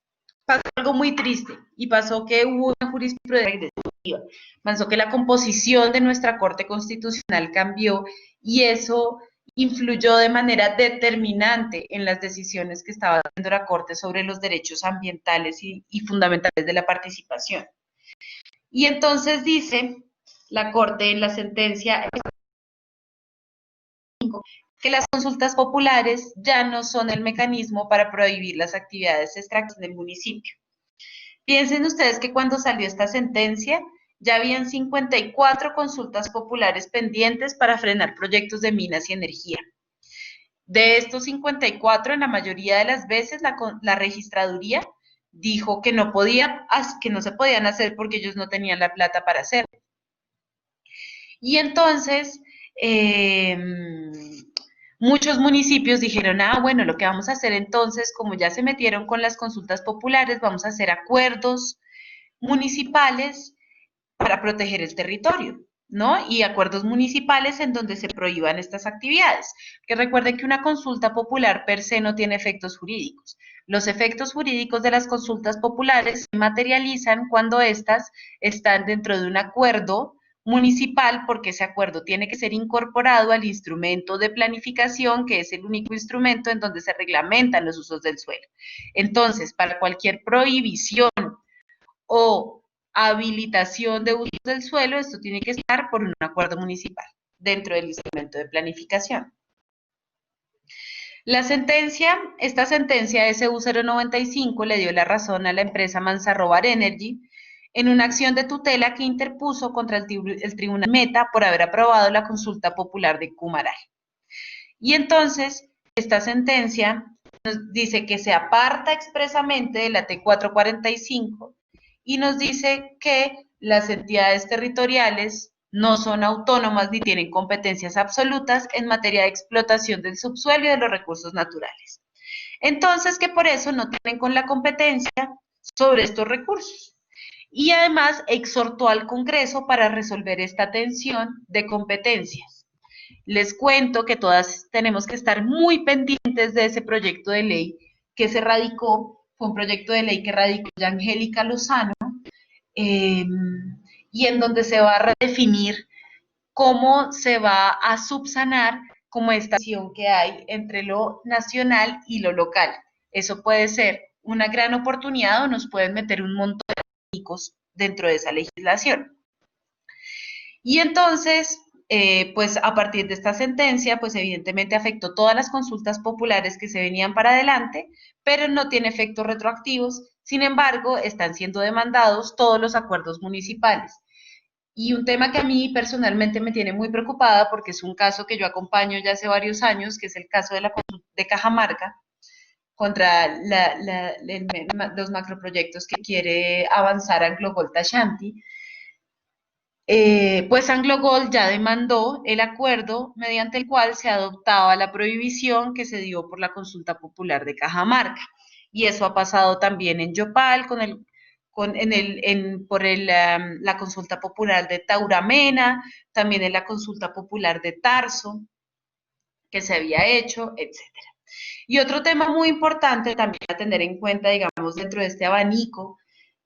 Pasó algo muy triste y pasó que hubo una jurisprudencia agresiva, pasó que la composición de nuestra Corte Constitucional cambió y eso influyó de manera determinante en las decisiones que estaba haciendo la Corte sobre los derechos ambientales y fundamentales de la participación. Y entonces dice la Corte en la sentencia que las consultas populares ya no son el mecanismo para prohibir las actividades extractivas del municipio. Piensen ustedes que cuando salió esta sentencia, ya habían 54 consultas populares pendientes para frenar proyectos de minas y energía. De estos 54, en la mayoría de las veces, la registraduría dijo que no se podían hacer porque ellos no tenían la plata para hacerlo. Y entonces, muchos municipios dijeron, bueno, lo que vamos a hacer entonces, como ya se metieron con las consultas populares, vamos a hacer acuerdos municipales para proteger el territorio, ¿no? Y acuerdos municipales en donde se prohíban estas actividades. Que recuerden que una consulta popular per se no tiene efectos jurídicos. Los efectos jurídicos de las consultas populares se materializan cuando éstas están dentro de un acuerdo municipal, porque ese acuerdo tiene que ser incorporado al instrumento de planificación, que es el único instrumento en donde se reglamentan los usos del suelo. Entonces, para cualquier prohibición o habilitación de usos del suelo, esto tiene que estar por un acuerdo municipal dentro del instrumento de planificación. Esta sentencia SU 095 le dio la razón a la empresa Manzarrobar Energy en una acción de tutela que interpuso contra el Tribunal Meta por haber aprobado la consulta popular de Cumaral. Y entonces, esta sentencia nos dice que se aparta expresamente de la T445 y nos dice que las entidades territoriales no son autónomas ni tienen competencias absolutas en materia de explotación del subsuelo y de los recursos naturales. Entonces, que por eso no tienen con la competencia sobre estos recursos. Y además exhortó al Congreso para resolver esta tensión de competencias. Les cuento que todas tenemos que estar muy pendientes de ese proyecto de ley que se radicó, fue un proyecto de ley que radicó ya Angélica Lozano, y en donde se va a redefinir cómo se va a subsanar como esta tensión que hay entre lo nacional y lo local. Eso puede ser una gran oportunidad o nos pueden meter un montón de técnicos dentro de esa legislación. Y entonces, pues a partir de esta sentencia, pues evidentemente afectó todas las consultas populares que se venían para adelante, pero no tiene efectos retroactivos. Sin embargo, están siendo demandados todos los acuerdos municipales. Y un tema que a mí personalmente me tiene muy preocupada, porque es un caso que yo acompaño ya hace varios años, que es el caso de Cajamarca, contra los macroproyectos que quiere avanzar AngloGold Ashanti. Pues AngloGold ya demandó el acuerdo mediante el cual se adoptaba la prohibición que se dio por la consulta popular de Cajamarca. Y eso ha pasado también en Yopal, la consulta popular de Tauramena, también en la consulta popular de Tarso, que se había hecho, etcétera. Y otro tema muy importante también a tener en cuenta, digamos, dentro de este abanico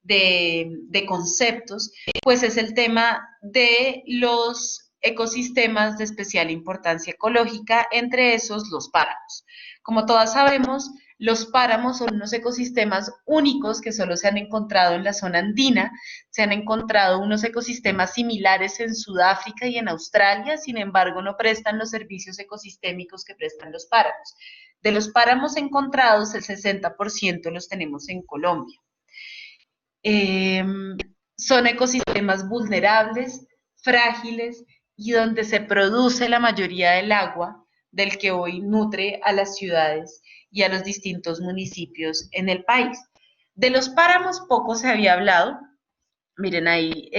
de conceptos, pues es el tema de los ecosistemas de especial importancia ecológica, entre esos los páramos. Como todas sabemos, los páramos son unos ecosistemas únicos que solo se han encontrado en la zona andina, se han encontrado unos ecosistemas similares en Sudáfrica y en Australia, sin embargo no prestan los servicios ecosistémicos que prestan los páramos. De los páramos encontrados, el 60% los tenemos en Colombia. Son ecosistemas vulnerables, frágiles y donde se produce la mayoría del agua del que hoy nutre a las ciudades y a los distintos municipios en el país. De los páramos poco se había hablado. Miren ahí,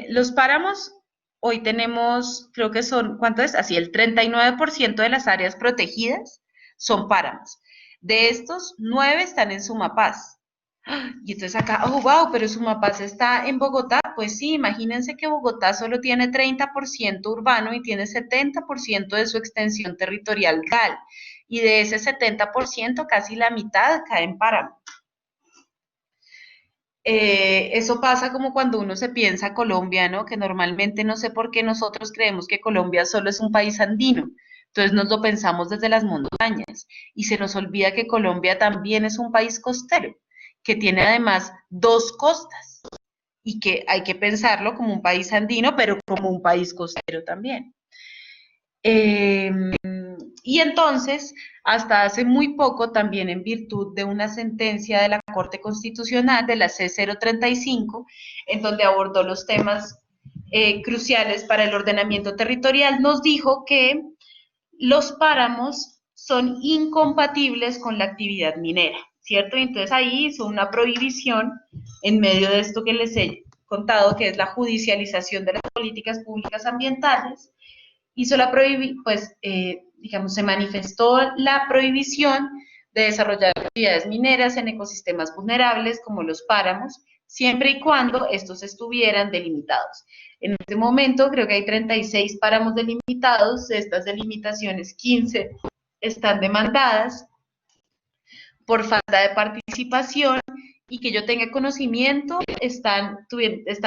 los páramos hoy tenemos, creo que son, ¿cuánto es? Así, el 39% de las áreas protegidas son páramos. De estos, 9 están en Sumapaz. Y entonces acá, oh, wow, pero Sumapaz está en Bogotá. Pues sí, imagínense que Bogotá solo tiene 30% urbano y tiene 70% de su extensión territorial rural. Y de ese 70%, casi la mitad cae en páramo. Eso pasa como cuando uno se piensa Colombia, ¿no? Que normalmente no sé por qué nosotros creemos que Colombia solo es un país andino. Entonces nos lo pensamos desde las montañas y se nos olvida que Colombia también es un país costero, que tiene además 2 costas y que hay que pensarlo como un país andino, pero como un país costero también. Y entonces, hasta hace muy poco, también en virtud de una sentencia de la Corte Constitucional, de la C035, en donde abordó los temas cruciales para el ordenamiento territorial, nos dijo que los páramos son incompatibles con la actividad minera, ¿cierto? Y entonces ahí hizo una prohibición en medio de esto que les he contado, que es la judicialización de las políticas públicas ambientales, hizo la prohibición, pues, digamos, se manifestó la prohibición de desarrollar actividades mineras en ecosistemas vulnerables como los páramos, siempre y cuando estos estuvieran delimitados. En este momento creo que hay 36 páramos delimitados, de estas delimitaciones 15 están demandadas por falta de participación y que yo tenga conocimiento, están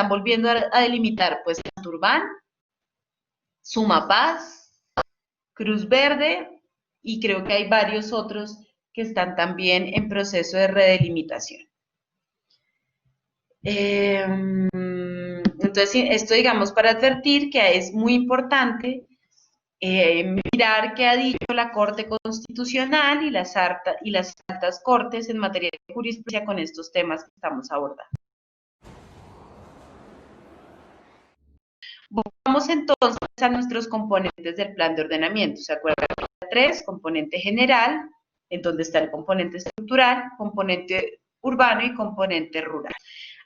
volviendo a delimitar pues Santurbán, Sumapaz, Cruz Verde y creo que hay varios otros que están también en proceso de redelimitación. Entonces, esto digamos para advertir que es muy importante mirar qué ha dicho la Corte Constitucional y las altas cortes en materia de jurisprudencia con estos temas que estamos abordando. Vamos entonces a nuestros componentes del plan de ordenamiento. ¿Se acuerdan? 3, componente general, en donde está el componente estructural, componente urbano y componente rural.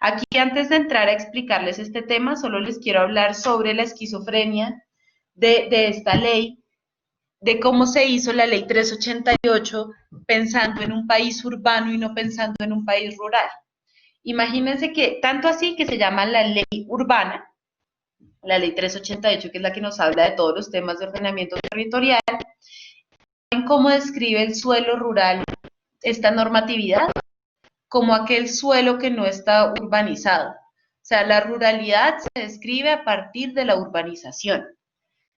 Aquí, antes de entrar a explicarles este tema, solo les quiero hablar sobre la esquizofrenia de esta ley, de cómo se hizo la ley 388 pensando en un país urbano y no pensando en un país rural. Imagínense que, tanto así que se llama la ley urbana, la ley 388, que es la que nos habla de todos los temas de ordenamiento territorial, en cómo describe el suelo rural esta normatividad, como aquel suelo que no está urbanizado. O sea, la ruralidad se describe a partir de la urbanización.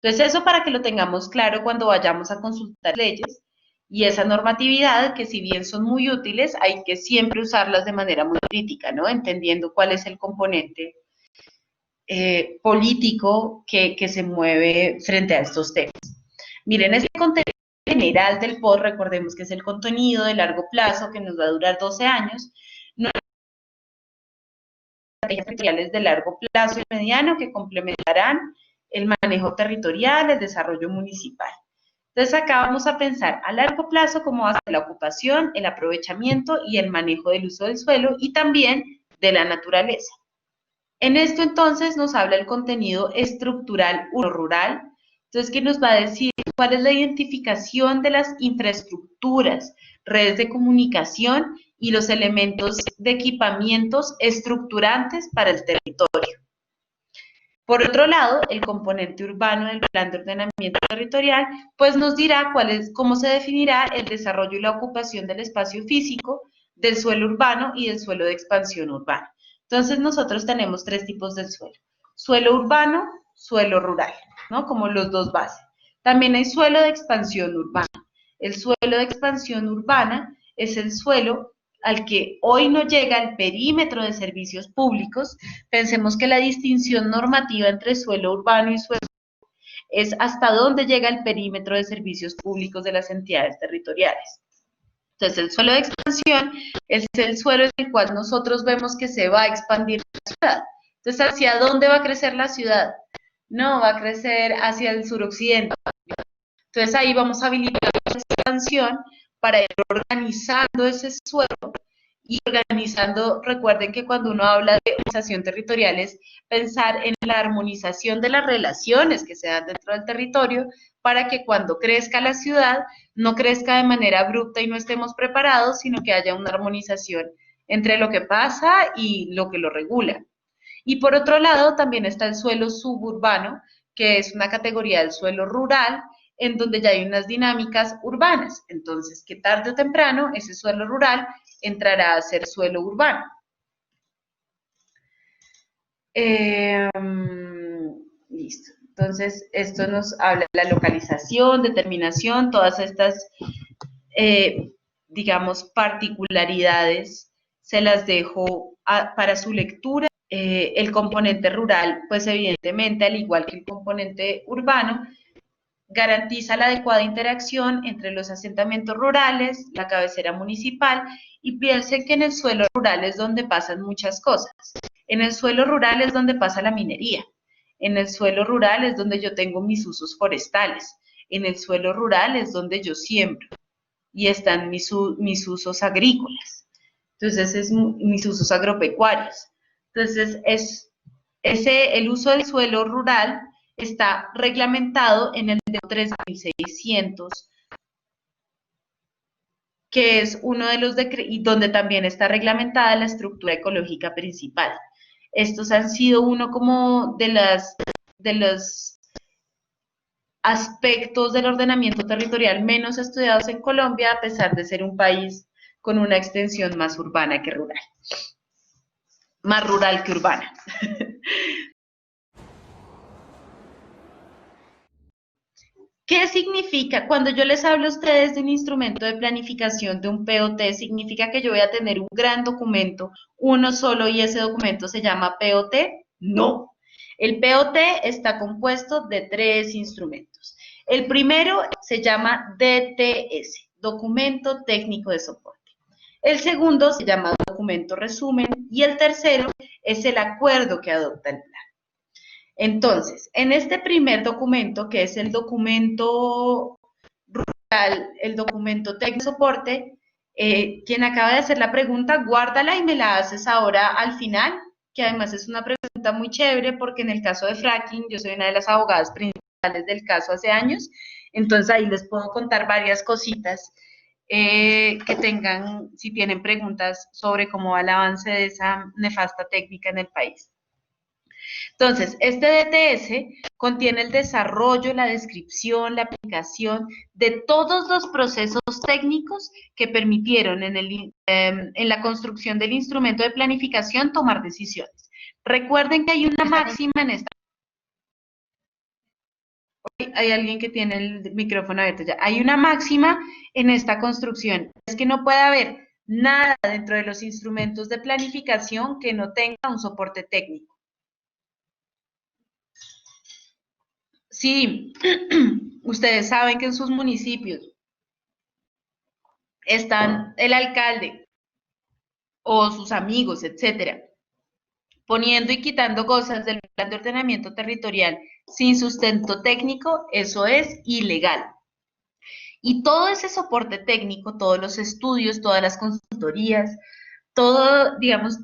Entonces, eso para que lo tengamos claro cuando vayamos a consultar leyes, y esa normatividad, que si bien son muy útiles, hay que siempre usarlas de manera muy crítica, ¿no? Entendiendo cuál es el componente político que se mueve frente a estos temas. Miren, este contenido general del POD, recordemos que es el contenido de largo plazo que nos va a durar 12 años, no estrategias territoriales de largo plazo y mediano que complementarán el manejo territorial, el desarrollo municipal. Entonces acá vamos a pensar a largo plazo cómo va a ser la ocupación, el aprovechamiento y el manejo del uso del suelo y también de la naturaleza. En esto entonces nos habla el contenido estructural rural, entonces que nos va a decir cuál es la identificación de las infraestructuras, redes de comunicación y los elementos de equipamientos estructurantes para el territorio. Por otro lado, el componente urbano del plan de ordenamiento territorial, pues nos dirá cómo se definirá el desarrollo y la ocupación del espacio físico, del suelo urbano y del suelo de expansión urbana. Entonces, nosotros tenemos tres tipos de suelo. Suelo urbano, suelo rural, ¿no? Como los dos bases. También hay suelo de expansión urbana. El suelo de expansión urbana es el suelo al que hoy no llega el perímetro de servicios públicos. Pensemos que la distinción normativa entre suelo urbano y suelo es hasta dónde llega el perímetro de servicios públicos de las entidades territoriales. Entonces, el suelo de expansión es el suelo en el cual nosotros vemos que se va a expandir la ciudad. Entonces, ¿hacia dónde va a crecer la ciudad? No, va a crecer hacia el suroccidente. Entonces, ahí vamos a habilitar la expansión para ir organizando ese suelo y organizando. Recuerden que cuando uno habla de organización territorial es pensar en la armonización de las relaciones que se dan dentro del territorio para que cuando crezca la ciudad no crezca de manera abrupta y no estemos preparados, sino que haya una armonización entre lo que pasa y lo que lo regula. Y por otro lado también está el suelo suburbano, que es una categoría del suelo rural, en donde ya hay unas dinámicas urbanas. Entonces, que tarde o temprano ese suelo rural entrará a ser suelo urbano. Listo. Entonces, esto nos habla de la localización, determinación, todas estas, digamos, particularidades, se las dejo para su lectura. El componente rural, pues evidentemente, al igual que el componente urbano, garantiza la adecuada interacción entre los asentamientos rurales, la cabecera municipal, y piensen que en el suelo rural es donde pasan muchas cosas. En el suelo rural es donde pasa la minería. En el suelo rural es donde yo tengo mis usos forestales. En el suelo rural es donde yo siembro. Y están mis usos agrícolas. Entonces, mis usos agropecuarios. Entonces, el uso del suelo rural está reglamentado en el decreto 3600, que es uno de los decretos, y donde también está reglamentada la estructura ecológica principal. Estos han sido uno como de los aspectos del ordenamiento territorial menos estudiados en Colombia, a pesar de ser un país con una extensión más urbana que rural. Más rural que urbana. ¿Qué significa? Cuando yo les hablo a ustedes de un instrumento de planificación, de un POT, ¿significa que yo voy a tener un gran documento, uno solo, y ese documento se llama POT? No. El POT está compuesto de tres instrumentos. El primero se llama DTS, Documento Técnico de Soporte. El segundo se llama Documento Resumen y el tercero es el acuerdo que adopta el plan. Entonces, en este primer documento, que es el documento rural, el documento técnico de soporte, Quien acaba de hacer la pregunta, guárdala y me la haces ahora al final, que además es una pregunta muy chévere porque en el caso de fracking, yo soy una de las abogadas principales del caso hace años, entonces ahí les puedo contar varias cositas que tengan, si tienen preguntas sobre cómo va el avance de esa nefasta técnica en el país. Entonces, este DTS contiene el desarrollo, la descripción, la aplicación de todos los procesos técnicos que permitieron en la construcción del instrumento de planificación tomar decisiones. Recuerden que hay una máxima en esta. Hay alguien que tiene el micrófono abierto ya. Hay una máxima en esta construcción. Es que no puede haber nada dentro de los instrumentos de planificación que no tenga un soporte técnico. Sí, ustedes saben que en sus municipios están el alcalde o sus amigos, etcétera, poniendo y quitando cosas del plan de ordenamiento territorial sin sustento técnico, eso es ilegal. Y todo ese soporte técnico, todos los estudios, todas las consultorías, todo, digamos,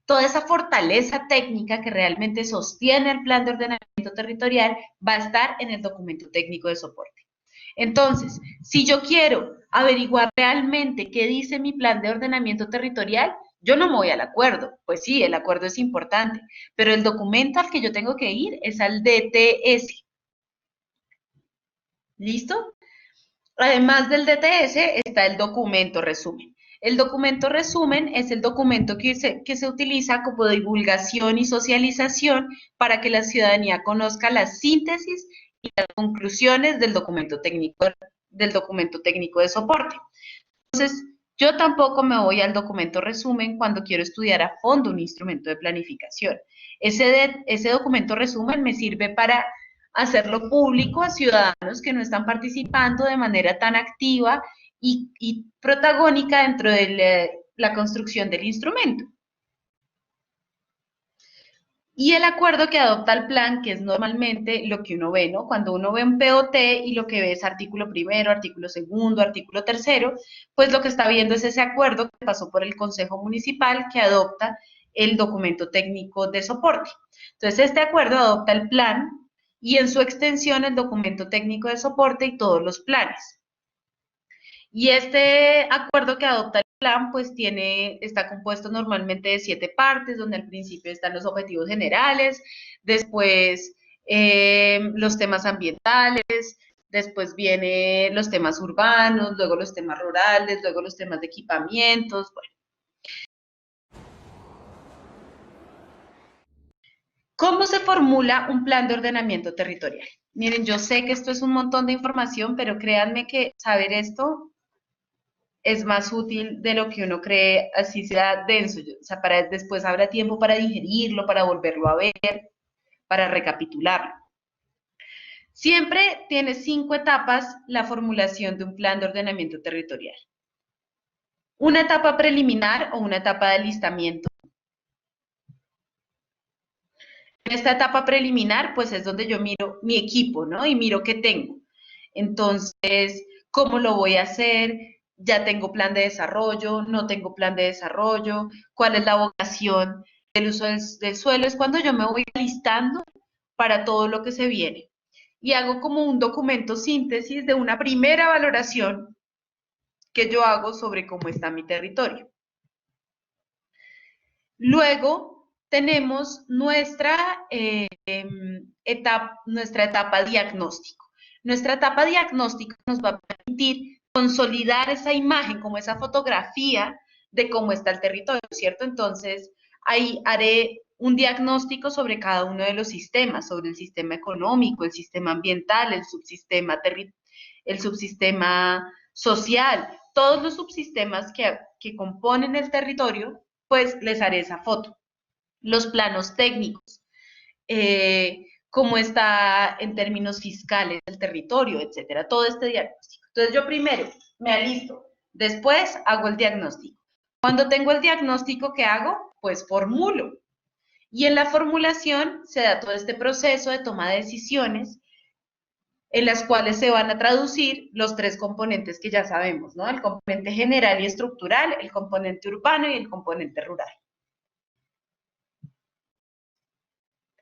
toda esa fortaleza técnica que realmente sostiene el plan de ordenamiento territorial va a estar en el documento técnico de soporte. Entonces, si yo quiero averiguar realmente qué dice mi plan de ordenamiento territorial, yo no me voy al acuerdo. Pues sí, el acuerdo es importante, pero el documento al que yo tengo que ir es al DTS. ¿Listo? Además del DTS está el documento resumen. El documento resumen es el documento que se utiliza como divulgación y socialización para que la ciudadanía conozca la síntesis y las conclusiones del documento técnico de soporte. Entonces, yo tampoco me voy al documento resumen cuando quiero estudiar a fondo un instrumento de planificación. Ese documento resumen me sirve para hacerlo público a ciudadanos que no están participando de manera tan activa y protagónica dentro de la construcción del instrumento. Y el acuerdo que adopta el plan, que es normalmente lo que uno ve, ¿no? Cuando uno ve un POT y lo que ve es artículo primero, artículo segundo, artículo tercero, pues lo que está viendo es ese acuerdo que pasó por el Consejo Municipal que adopta el documento técnico de soporte. Entonces, este acuerdo adopta el plan y en su extensión el documento técnico de soporte y todos los planes. Y este acuerdo que adopta el plan, pues está compuesto normalmente de 7 partes, donde al principio están los objetivos generales, después los temas ambientales, después vienen los temas urbanos, luego los temas rurales, luego los temas de equipamientos, bueno. ¿Cómo se formula un plan de ordenamiento territorial? Miren, yo sé que esto es un montón de información, pero créanme que saber esto es más útil de lo que uno cree, así sea denso. O sea, después habrá tiempo para digerirlo, para volverlo a ver, para recapitularlo. Siempre tiene 5 etapas la formulación de un plan de ordenamiento territorial. Una etapa preliminar o una etapa de alistamiento. En esta etapa preliminar, pues es donde yo miro mi equipo, ¿no? Y miro qué tengo. Entonces, ¿cómo lo voy a hacer? Ya tengo plan de desarrollo, no tengo plan de desarrollo, cuál es la vocación del uso del suelo, es cuando yo me voy listando para todo lo que se viene. Y hago como un documento síntesis de una primera valoración que yo hago sobre cómo está mi territorio. Luego tenemos nuestra etapa diagnóstico. Nuestra etapa diagnóstico nos va a permitir consolidar esa imagen, como esa fotografía de cómo está el territorio, ¿cierto? Entonces, ahí haré un diagnóstico sobre cada uno de los sistemas, sobre el sistema económico, el sistema ambiental, el subsistema social, todos los subsistemas que componen el territorio, pues les haré esa foto. Los planos técnicos, cómo está en términos fiscales el territorio, etcétera, todo este diagnóstico. Entonces yo primero me alisto, después hago el diagnóstico. Cuando tengo el diagnóstico, ¿qué hago? Pues formulo. Y en la formulación se da todo este proceso de toma de decisiones en las cuales se van a traducir los tres componentes que ya sabemos, ¿no? El componente general y estructural, el componente urbano y el componente rural.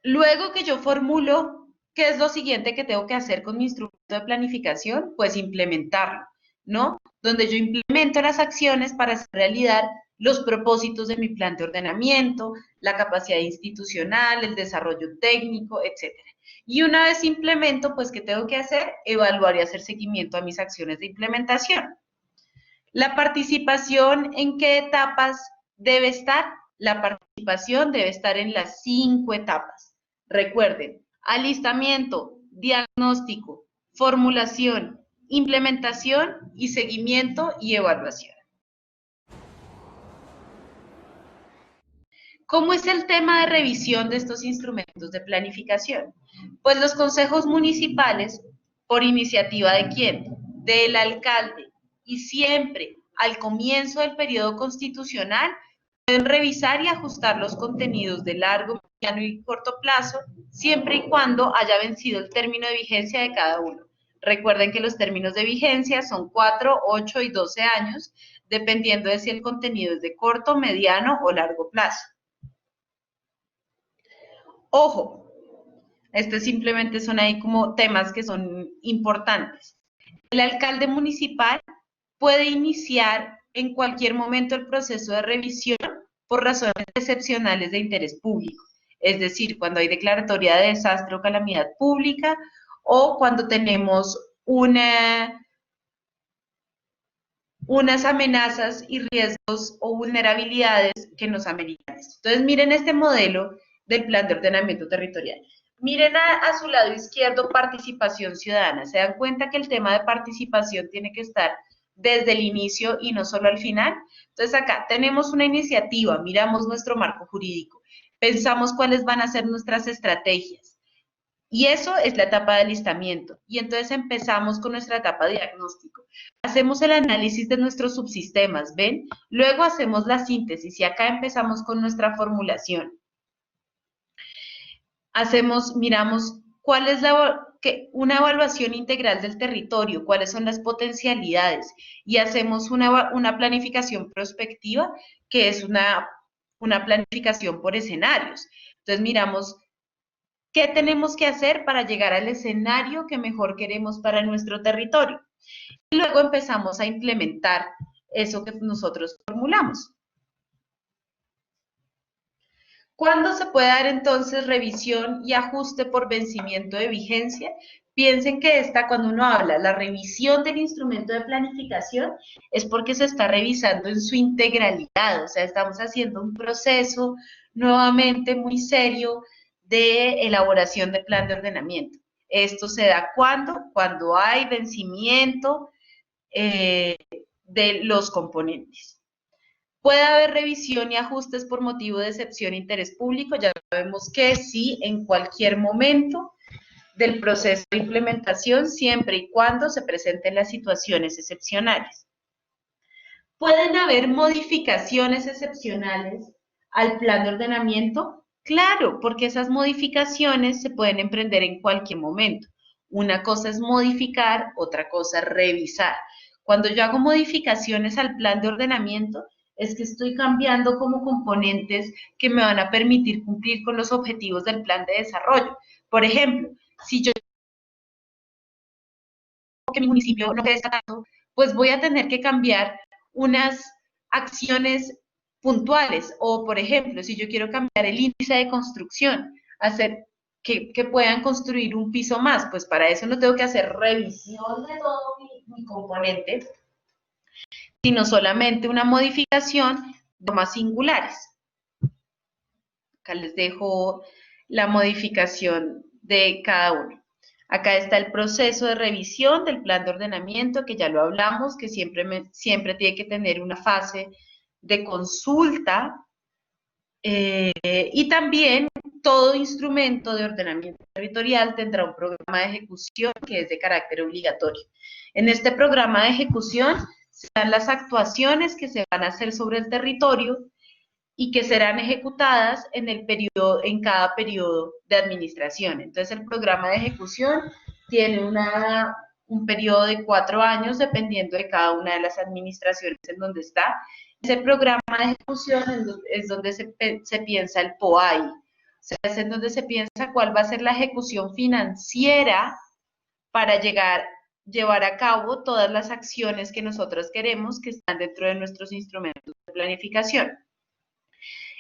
Luego que yo formulo qué es lo siguiente que tengo que hacer con mi instrumento de planificación, pues implementarlo, ¿no? Donde yo implemento las acciones para hacer realidad los propósitos de mi plan de ordenamiento, la capacidad institucional, el desarrollo técnico, etcétera. Y una vez implemento, pues, ¿qué tengo que hacer? Evaluar y hacer seguimiento a mis acciones de implementación. La participación, ¿en qué etapas debe estar? La participación debe estar en las 5 etapas. Recuerden, alistamiento, diagnóstico, formulación, implementación y seguimiento y evaluación. ¿Cómo es el tema de revisión de estos instrumentos de planificación? Pues los consejos municipales, ¿por iniciativa de quién? Del alcalde. Y siempre, al comienzo del periodo constitucional, pueden revisar y ajustar los contenidos de largo, mediano y corto plazo, siempre y cuando haya vencido el término de vigencia de cada uno. Recuerden que los términos de vigencia son 4, 8 y 12 años, dependiendo de si el contenido es de corto, mediano o largo plazo. Ojo, simplemente son ahí como temas que son importantes. El alcalde municipal puede iniciar en cualquier momento el proceso de revisión por razones excepcionales de interés público, es decir, cuando hay declaratoria de desastre o calamidad pública o cuando tenemos unas amenazas y riesgos o vulnerabilidades que nos ameritan esto. Entonces, miren este modelo del plan de ordenamiento territorial. Miren a su lado izquierdo participación ciudadana. ¿Se dan cuenta que el tema de participación tiene que estar desde el inicio y no solo al final? Entonces acá tenemos una iniciativa, miramos nuestro marco jurídico, pensamos cuáles van a ser nuestras estrategias. Y eso es la etapa de alistamiento. Y entonces empezamos con nuestra etapa de diagnóstico. Hacemos el análisis de nuestros subsistemas, ¿ven? Luego hacemos la síntesis y acá empezamos con nuestra formulación. Miramos cuál es una evaluación integral del territorio, cuáles son las potencialidades y hacemos una planificación prospectiva que es una planificación por escenarios. Entonces miramos qué tenemos que hacer para llegar al escenario que mejor queremos para nuestro territorio. Y luego empezamos a implementar eso que nosotros formulamos. ¿Cuándo se puede dar entonces revisión y ajuste por vencimiento de vigencia? Piensen que cuando uno habla, la revisión del instrumento de planificación es porque se está revisando en su integralidad, o sea, estamos haciendo un proceso nuevamente muy serio de elaboración de plan de ordenamiento. Esto se da cuando hay vencimiento de los componentes. ¿Puede haber revisión y ajustes por motivo de excepción e interés público? Ya sabemos que sí, en cualquier momento del proceso de implementación, siempre y cuando se presenten las situaciones excepcionales. ¿Pueden haber modificaciones excepcionales al plan de ordenamiento? Claro, porque esas modificaciones se pueden emprender en cualquier momento. Una cosa es modificar, otra cosa es revisar. Cuando yo hago modificaciones al plan de ordenamiento, es que estoy cambiando como componentes que me van a permitir cumplir con los objetivos del plan de desarrollo. Por ejemplo, si yo que mi municipio no quede destacado, pues voy a tener que cambiar unas acciones puntuales. O, por ejemplo, si yo quiero cambiar el índice de construcción, hacer que puedan construir un piso más, pues para eso no tengo que hacer revisión de todo mi componente, sino solamente una modificación de más singulares. Acá les dejo la modificación de cada uno. Acá está el proceso de revisión del plan de ordenamiento, que ya lo hablamos, que siempre tiene que tener una fase de consulta y también todo instrumento de ordenamiento territorial tendrá un programa de ejecución que es de carácter obligatorio. En este programa de ejecución se dan las actuaciones que se van a hacer sobre el territorio y que serán ejecutadas en cada periodo de administración. Entonces, el programa de ejecución tiene un periodo de 4 años, dependiendo de cada una de las administraciones en donde está. Ese programa de ejecución es donde se piensa el POAI, o sea, es en donde se piensa cuál va a ser la ejecución financiera para llevar a cabo todas las acciones que nosotros queremos que están dentro de nuestros instrumentos de planificación.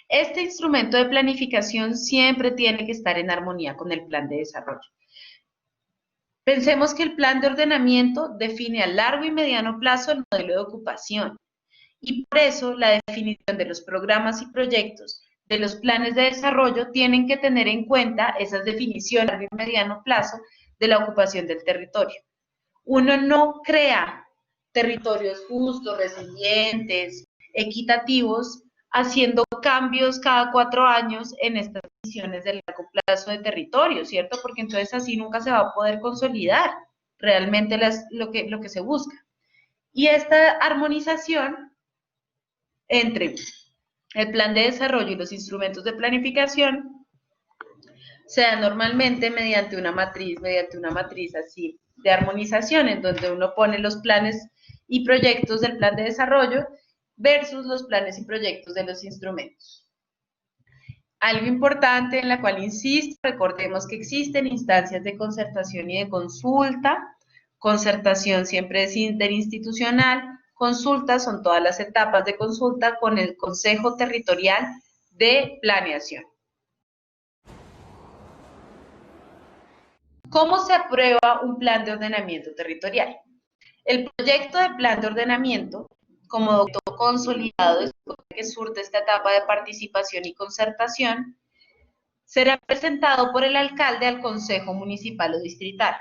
Este instrumento de planificación siempre tiene que estar en armonía con el plan de desarrollo. Pensemos que el plan de ordenamiento define a largo y mediano plazo el modelo de ocupación y por eso la definición de los programas y proyectos de los planes de desarrollo tienen que tener en cuenta esas definiciones a largo y mediano plazo de la ocupación del territorio. Uno no crea territorios justos, resilientes, equitativos, haciendo cambios cada 4 años en estas visiones de largo plazo de territorio, ¿cierto? Porque entonces así nunca se va a poder consolidar realmente lo que se busca. Y esta armonización entre el plan de desarrollo y los instrumentos de planificación se da normalmente mediante una matriz así de armonización, en donde uno pone los planes y proyectos del plan de desarrollo versus los planes y proyectos de los instrumentos. Algo importante en la cual insisto, recordemos que existen instancias de concertación y de consulta. Concertación siempre es interinstitucional, consultas son todas las etapas de consulta con el Consejo Territorial de Planeación. ¿Cómo se aprueba un plan de ordenamiento territorial? El proyecto de plan de ordenamiento, como documento consolidado después de que surte esta etapa de participación y concertación, será presentado por el alcalde al Consejo Municipal o Distrital.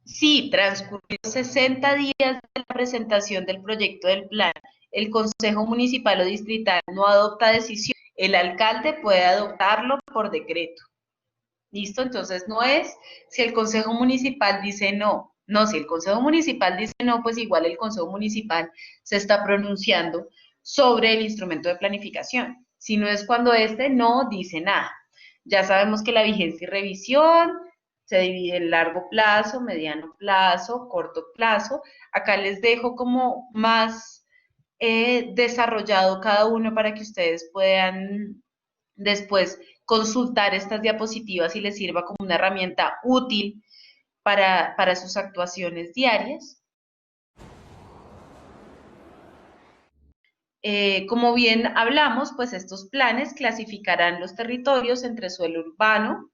Si transcurridos 60 días de la presentación del proyecto del plan, el Consejo Municipal o Distrital no adopta decisión, el alcalde puede adoptarlo por decreto. ¿Listo? Entonces no es si el Consejo Municipal dice no. No, si el Consejo Municipal dice no, pues igual el Consejo Municipal se está pronunciando sobre el instrumento de planificación. Si no es cuando este no dice nada. Ya sabemos que la vigencia y revisión se divide en largo plazo, mediano plazo, corto plazo. Acá les dejo como más desarrollado cada uno para que ustedes puedan después consultar estas diapositivas y les sirva como una herramienta útil para sus actuaciones diarias. Como bien hablamos, pues estos planes clasificarán los territorios entre suelo urbano.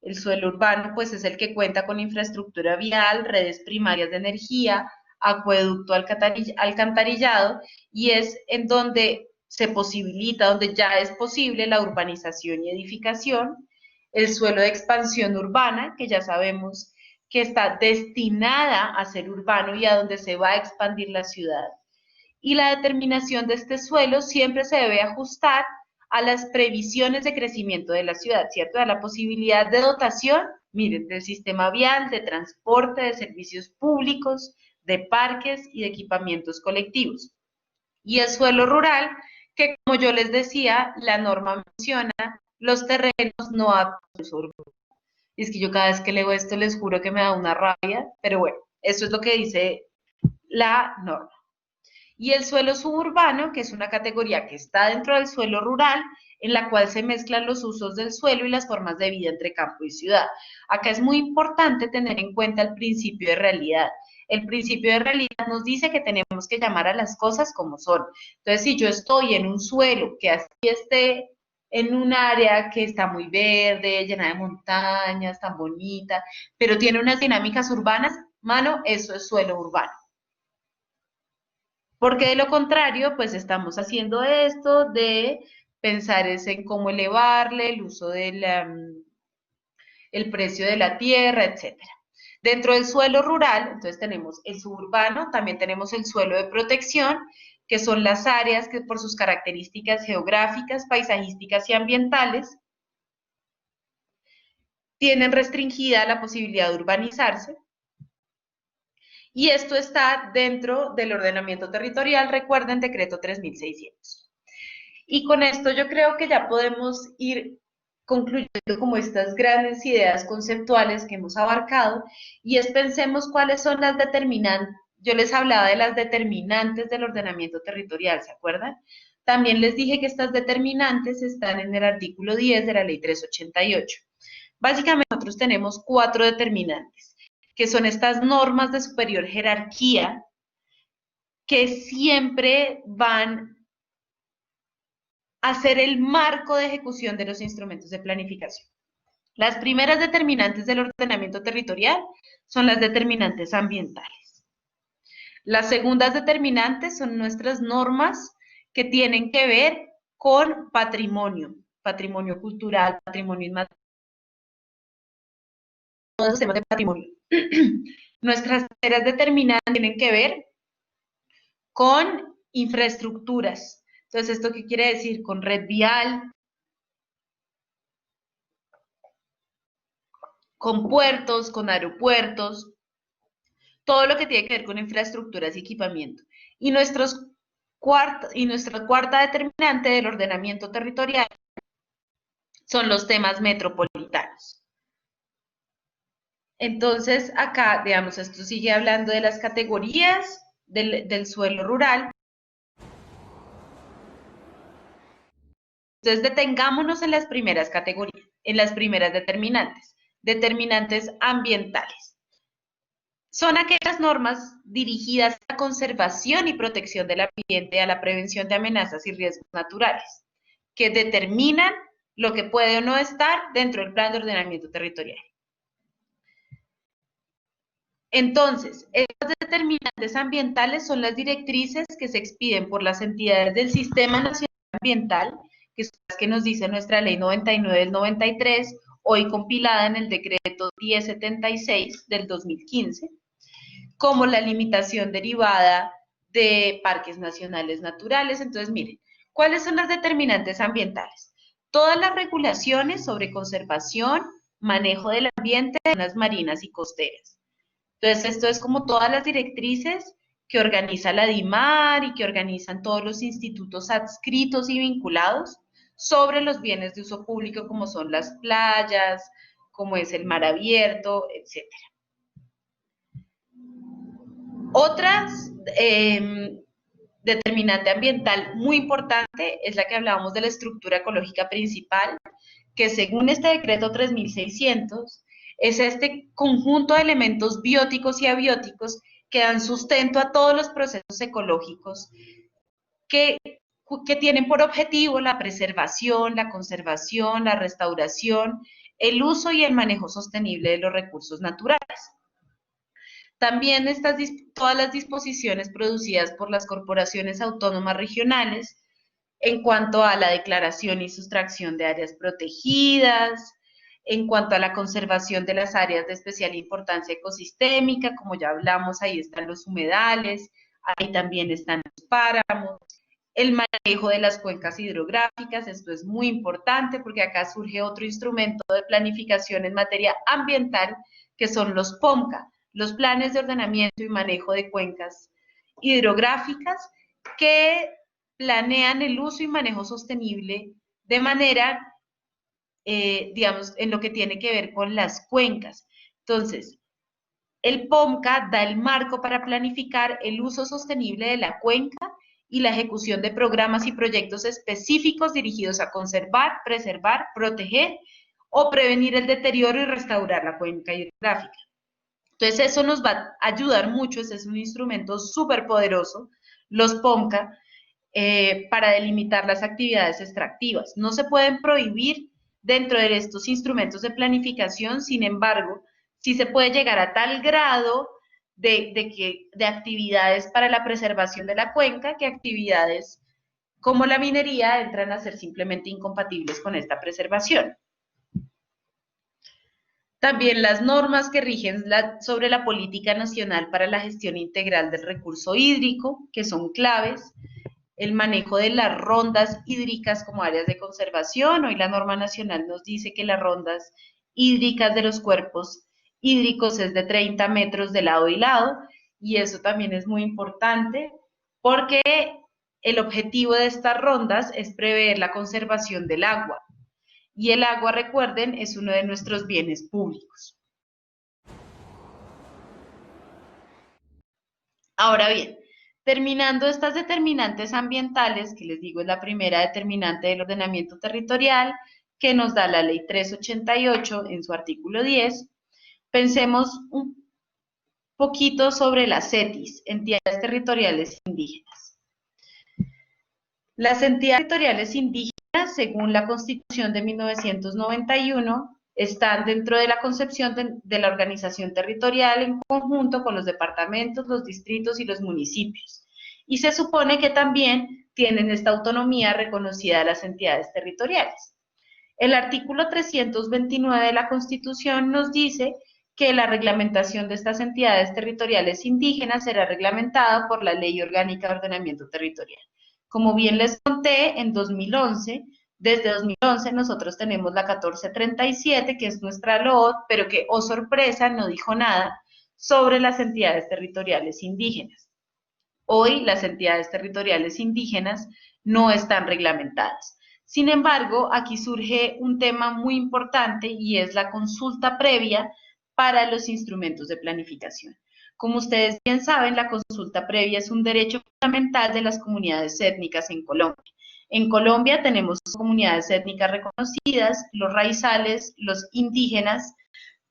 El suelo urbano, pues, es el que cuenta con infraestructura vial, redes primarias de energía, acueducto, alcantarillado, y es en donde se posibilita, donde ya es posible la urbanización y edificación. El suelo de expansión urbana, que ya sabemos que está destinada a ser urbano y a donde se va a expandir la ciudad. Y la determinación de este suelo siempre se debe ajustar a las previsiones de crecimiento de la ciudad, ¿cierto? A la posibilidad de dotación, miren, del sistema vial, de transporte, de servicios públicos, de parques y de equipamientos colectivos. Y el suelo rural, que como yo les decía, la norma menciona los terrenos no aptos a urbano. Y es que yo cada vez que leo esto les juro que me da una rabia, pero bueno, eso es lo que dice la norma. Y el suelo suburbano, que es una categoría que está dentro del suelo rural, en la cual se mezclan los usos del suelo y las formas de vida entre campo y ciudad. Acá es muy importante tener en cuenta el principio de realidad. El principio de realidad nos dice que tenemos que llamar a las cosas como son. Entonces, si yo estoy en un suelo que así esté en un área que está muy verde, llena de montañas, tan bonita, pero tiene unas dinámicas urbanas, mano, eso es suelo urbano. Porque de lo contrario, pues estamos haciendo esto de pensar en cómo elevarle el uso del el precio de la tierra, etcétera. Dentro del suelo rural, entonces tenemos el suburbano, también tenemos el suelo de protección, que son las áreas que por sus características geográficas, paisajísticas y ambientales tienen restringida la posibilidad de urbanizarse. Y esto está dentro del ordenamiento territorial, recuerden, decreto 3600. Y con esto yo creo que ya podemos ir concluyendo como estas grandes ideas conceptuales que hemos abarcado, y es pensemos cuáles son las determinantes. Yo les hablaba de las determinantes del ordenamiento territorial, ¿se acuerdan? También les dije que estas determinantes están en el artículo 10 de la Ley 388. Básicamente nosotros tenemos 4 determinantes, que son estas normas de superior jerarquía, que siempre van a ser el marco de ejecución de los instrumentos de planificación. Las primeras determinantes del ordenamiento territorial son las determinantes ambientales. Las segundas determinantes son nuestras normas que tienen que ver con patrimonio, patrimonio cultural, patrimonio inmaterial, todos los temas de patrimonio. Nuestras terceras determinantes tienen que ver con infraestructuras. Entonces, ¿esto qué quiere decir? Con red vial, con puertos, con aeropuertos, todo lo que tiene que ver con infraestructuras y equipamiento. Y nuestra cuarta determinante del ordenamiento territorial son los temas metropolitanos. Entonces, acá, digamos, esto sigue hablando de las categorías del suelo rural. Entonces, detengámonos en las primeras categorías, en las primeras determinantes. Determinantes ambientales. Son aquellas normas dirigidas a la conservación y protección del ambiente y a la prevención de amenazas y riesgos naturales, que determinan lo que puede o no estar dentro del plan de ordenamiento territorial. Entonces, estas determinantes ambientales son las directrices que se expiden por las entidades del Sistema Nacional Ambiental, que son las que nos dice nuestra Ley 99 del 93, hoy compilada en el Decreto 1076 del 2015, como la limitación derivada de parques nacionales naturales. Entonces, miren, ¿cuáles son las determinantes ambientales? Todas las regulaciones sobre conservación, manejo del ambiente de zonas marinas y costeras. Entonces, esto es como todas las directrices que organiza la DIMAR y que organizan todos los institutos adscritos y vinculados sobre los bienes de uso público, como son las playas, como es el mar abierto, etc. Otras determinante ambiental muy importante es la que hablábamos de la estructura ecológica principal, que según este decreto 3600, es este conjunto de elementos bióticos y abióticos que dan sustento a todos los procesos ecológicos que tienen por objetivo la preservación, la conservación, la restauración, el uso y el manejo sostenible de los recursos naturales. También todas las disposiciones producidas por las corporaciones autónomas regionales en cuanto a la declaración y sustracción de áreas protegidas, en cuanto a la conservación de las áreas de especial importancia ecosistémica, como ya hablamos, ahí están los humedales, ahí también están los páramos, el manejo de las cuencas hidrográficas. Esto es muy importante porque acá surge otro instrumento de planificación en materia ambiental, que son los POMCA, los planes de ordenamiento y manejo de cuencas hidrográficas, que planean el uso y manejo sostenible de manera, digamos, en lo que tiene que ver con las cuencas. Entonces, el POMCA da el marco para planificar el uso sostenible de la cuenca y la ejecución de programas y proyectos específicos dirigidos a conservar, preservar, proteger o prevenir el deterioro y restaurar la cuenca hidrográfica. Entonces, eso nos va a ayudar mucho. Ese es un instrumento súper poderoso, los POMCA, para delimitar las actividades extractivas. No se pueden prohibir dentro de estos instrumentos de planificación, sin embargo, sí se puede llegar a tal grado de actividades para la preservación de la cuenca, que actividades como la minería entran a ser simplemente incompatibles con esta preservación. También las normas que rigen sobre la Política Nacional para la Gestión Integral del Recurso Hídrico, que son claves, el manejo de las rondas hídricas como áreas de conservación. Hoy la norma nacional nos dice que las rondas hídricas de los cuerpos hídricos es de 30 metros de lado y lado, y eso también es muy importante porque el objetivo de estas rondas es prever la conservación del agua. Y el agua, recuerden, es uno de nuestros bienes públicos. Ahora bien, terminando estas determinantes ambientales, que les digo es la primera determinante del ordenamiento territorial, que nos da la Ley 388 en su artículo 10, pensemos un poquito sobre las ETIs, entidades territoriales indígenas. Las entidades territoriales indígenas, según la Constitución de 1991, están dentro de la concepción de la organización territorial en conjunto con los departamentos, los distritos y los municipios. Y se supone que también tienen esta autonomía reconocida a las entidades territoriales. El artículo 329 de la Constitución nos dice que la reglamentación de estas entidades territoriales indígenas será reglamentada por la Ley Orgánica de Ordenamiento Territorial. Como bien les conté, en 2011, desde 2011 nosotros tenemos la 1437, que es nuestra LOT, pero que, oh sorpresa, no dijo nada sobre las entidades territoriales indígenas. Hoy las entidades territoriales indígenas no están reglamentadas. Sin embargo, aquí surge un tema muy importante y es la consulta previa para los instrumentos de planificación. Como ustedes bien saben, la consulta previa es un derecho fundamental de las comunidades étnicas en Colombia. En Colombia tenemos comunidades étnicas reconocidas, los raizales, los indígenas,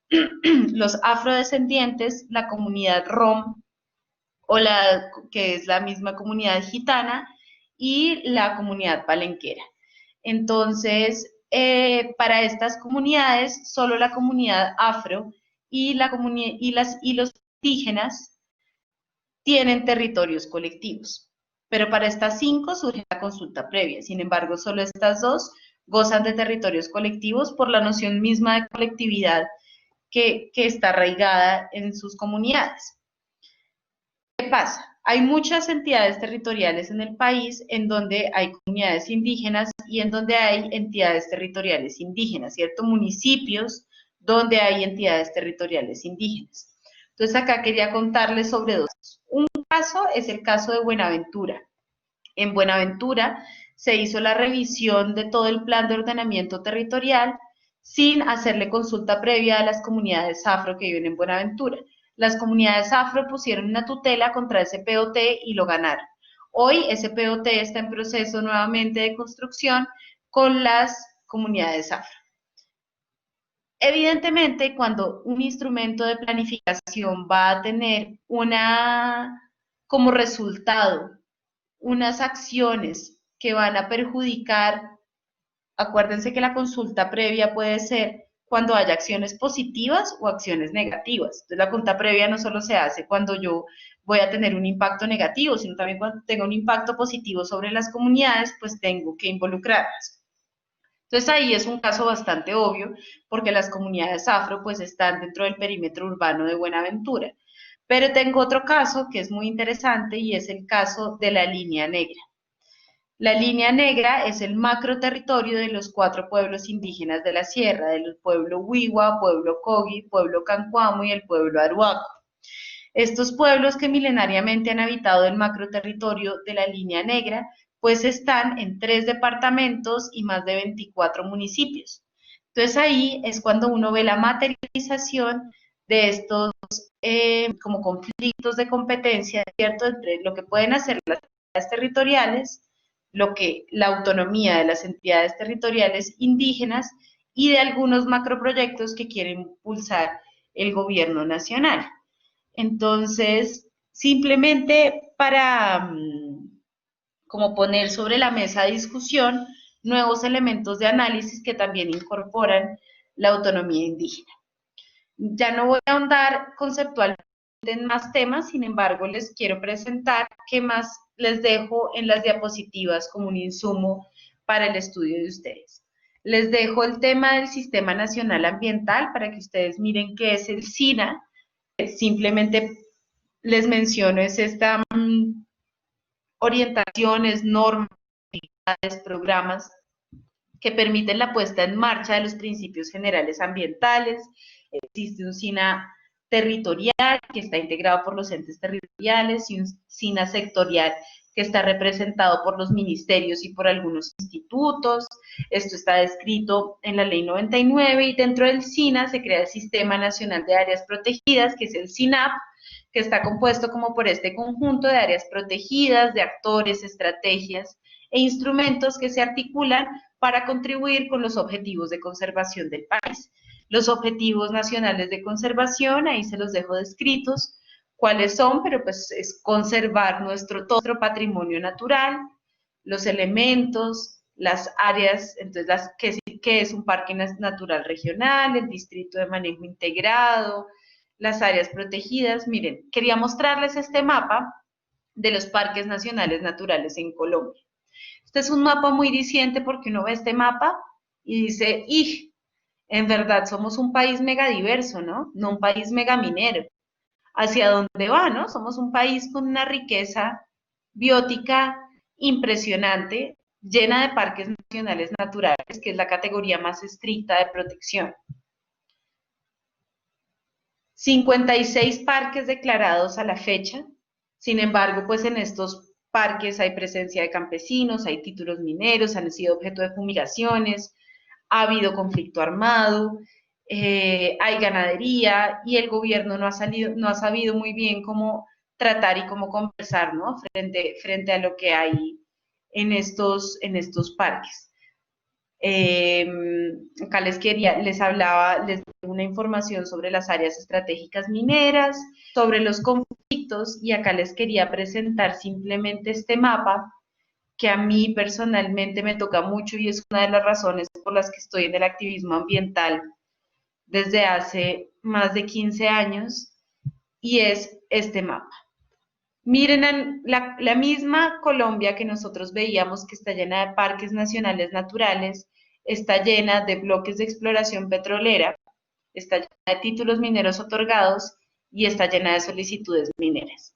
los afrodescendientes, la comunidad rom, o la que es la misma comunidad gitana, y la comunidad palenquera. Entonces, para estas comunidades, solo la comunidad afro y los indígenas tienen territorios colectivos. Pero para estas 5 surge la consulta previa. Sin embargo, solo estas 2 gozan de territorios colectivos por la noción misma de colectividad que está arraigada en sus comunidades. ¿Qué pasa? Hay muchas entidades territoriales en el país en donde hay comunidades indígenas y en donde hay entidades territoriales indígenas, ¿cierto? Municipios donde hay entidades territoriales indígenas. Entonces acá quería contarles sobre 2. Un caso es el caso de Buenaventura. En Buenaventura se hizo la revisión de todo el plan de ordenamiento territorial sin hacerle consulta previa a las comunidades afro que viven en Buenaventura. Las comunidades afro pusieron una tutela contra ese POT y lo ganaron. Hoy ese POT está en proceso nuevamente de construcción con las comunidades afro. Evidentemente, cuando un instrumento de planificación va a tener como resultado unas acciones que van a perjudicar, acuérdense que la consulta previa puede ser cuando haya acciones positivas o acciones negativas. Entonces, la consulta previa no solo se hace cuando yo voy a tener un impacto negativo, sino también cuando tengo un impacto positivo sobre las comunidades, pues tengo que involucrarlas. Entonces, ahí es un caso bastante obvio, porque las comunidades afro, pues, están dentro del perímetro urbano de Buenaventura. Pero tengo otro caso que es muy interesante y es el caso de la línea negra. La línea negra es el macro territorio de los 4 pueblos indígenas de la sierra, del pueblo Wiwa, pueblo Kogi, pueblo Cancuamo y el pueblo Aruaco. Estos pueblos que milenariamente han habitado el macro territorio de la línea negra, pues están en 3 departamentos y más de 24 municipios. Entonces ahí es cuando uno ve la materialización de estos como conflictos de competencia, ¿cierto?, entre lo que pueden hacer las entidades territoriales, la autonomía de las entidades territoriales indígenas y de algunos macroproyectos que quieren impulsar el gobierno nacional. Entonces, simplemente para como poner sobre la mesa de discusión nuevos elementos de análisis que también incorporan la autonomía indígena. Ya no voy a ahondar conceptualmente en más temas, sin embargo, les quiero presentar qué más les dejo en las diapositivas como un insumo para el estudio de ustedes. Les dejo el tema del Sistema Nacional Ambiental para que ustedes miren qué es el SINA. Simplemente les menciono es esta orientaciones, normas, programas que permiten la puesta en marcha de los principios generales ambientales. Existe un SINA territorial, que está integrado por los entes territoriales, y un SINA sectorial, que está representado por los ministerios y por algunos institutos. Esto está descrito en la Ley 99, y dentro del SINA se crea el Sistema Nacional de Áreas Protegidas, que es el SINAP, que está compuesto como por este conjunto de áreas protegidas, de actores, estrategias e instrumentos que se articulan para contribuir con los objetivos de conservación del país. Los objetivos nacionales de conservación, ahí se los dejo descritos, cuáles son, pero pues es conservar todo nuestro patrimonio natural, los elementos, las áreas, entonces, ¿qué es un parque natural regional? El distrito de manejo integrado, las áreas protegidas. Miren, quería mostrarles este mapa de los parques nacionales naturales en Colombia. Este es un mapa muy diciente porque uno ve este mapa y dice, ¡ij! En verdad somos un país megadiverso, ¿no? No un país megaminero. ¿Hacia dónde va, no? Somos un país con una riqueza biótica impresionante, llena de parques nacionales naturales, que es la categoría más estricta de protección. 56 parques declarados a la fecha. Sin embargo, pues en estos parques hay presencia de campesinos, hay títulos mineros, han sido objeto de fumigaciones, ha habido conflicto armado, hay ganadería, y el gobierno no ha sabido muy bien cómo tratar y cómo conversar, ¿no? Frente a lo que hay en estos parques. Acá les hablaba, les doy una información sobre las áreas estratégicas mineras, sobre los conflictos, y acá les quería presentar simplemente este mapa que a mí personalmente me toca mucho, y es una de las razones por las que estoy en el activismo ambiental desde hace más de 15 años, y es este mapa. Miren, la misma Colombia que nosotros veíamos que está llena de parques nacionales naturales, está llena de bloques de exploración petrolera, está llena de títulos mineros otorgados y está llena de solicitudes mineras.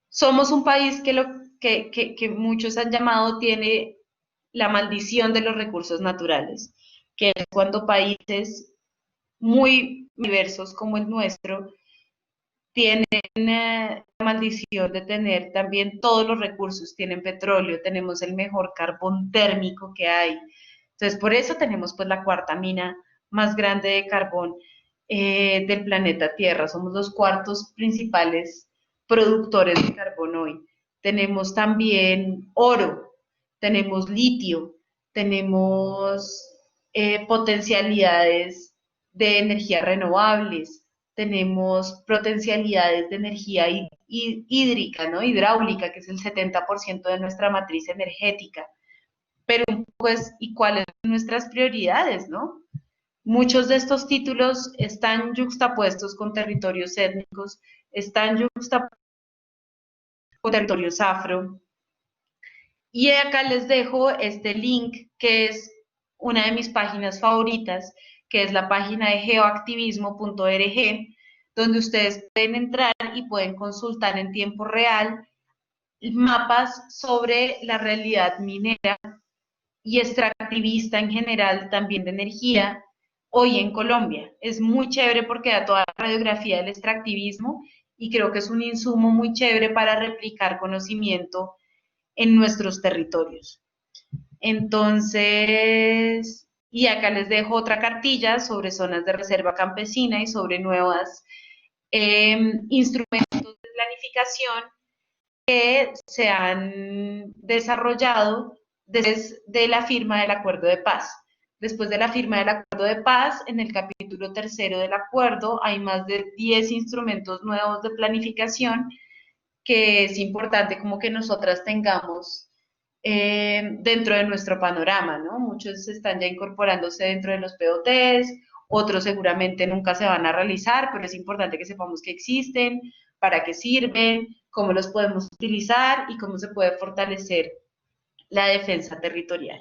Somos un país que muchos han llamado tiene la maldición de los recursos naturales, que es cuando países muy diversos como el nuestro tienen la maldición de tener también todos los recursos, tienen petróleo, tenemos el mejor carbón térmico que hay. Entonces, por eso tenemos pues la cuarta mina más grande de carbón del planeta Tierra. Somos los cuartos principales productores de carbón hoy. Tenemos también oro, tenemos litio, tenemos potencialidades de energías renovables, tenemos potencialidades de energía hídrica, ¿no? Hidráulica, que es el 70% de nuestra matriz energética. Pero pues, ¿y cuáles son nuestras prioridades, no? Muchos de estos títulos están yuxtapuestos con territorios étnicos, están yuxtapuestos con territorios afro. Y acá les dejo este link, que es una de mis páginas favoritas, que es la página de geoactivismo.org, donde ustedes pueden entrar y pueden consultar en tiempo real mapas sobre la realidad minera y extractivista en general, también de energía, hoy en Colombia. Es muy chévere porque da toda la radiografía del extractivismo, y creo que es un insumo muy chévere para replicar conocimiento en nuestros territorios. Entonces, y acá les dejo otra cartilla sobre zonas de reserva campesina y sobre nuevos instrumentos de planificación que se han desarrollado desde la firma del Acuerdo de Paz. Después de la firma del Acuerdo de Paz, en el capítulo 3 del acuerdo hay más de 10 instrumentos nuevos de planificación que es importante como que nosotras tengamos dentro de nuestro panorama, ¿no? Muchos están ya incorporándose dentro de los POTs, otros seguramente nunca se van a realizar, pero es importante que sepamos que existen, para qué sirven, cómo los podemos utilizar y cómo se puede fortalecer la defensa territorial.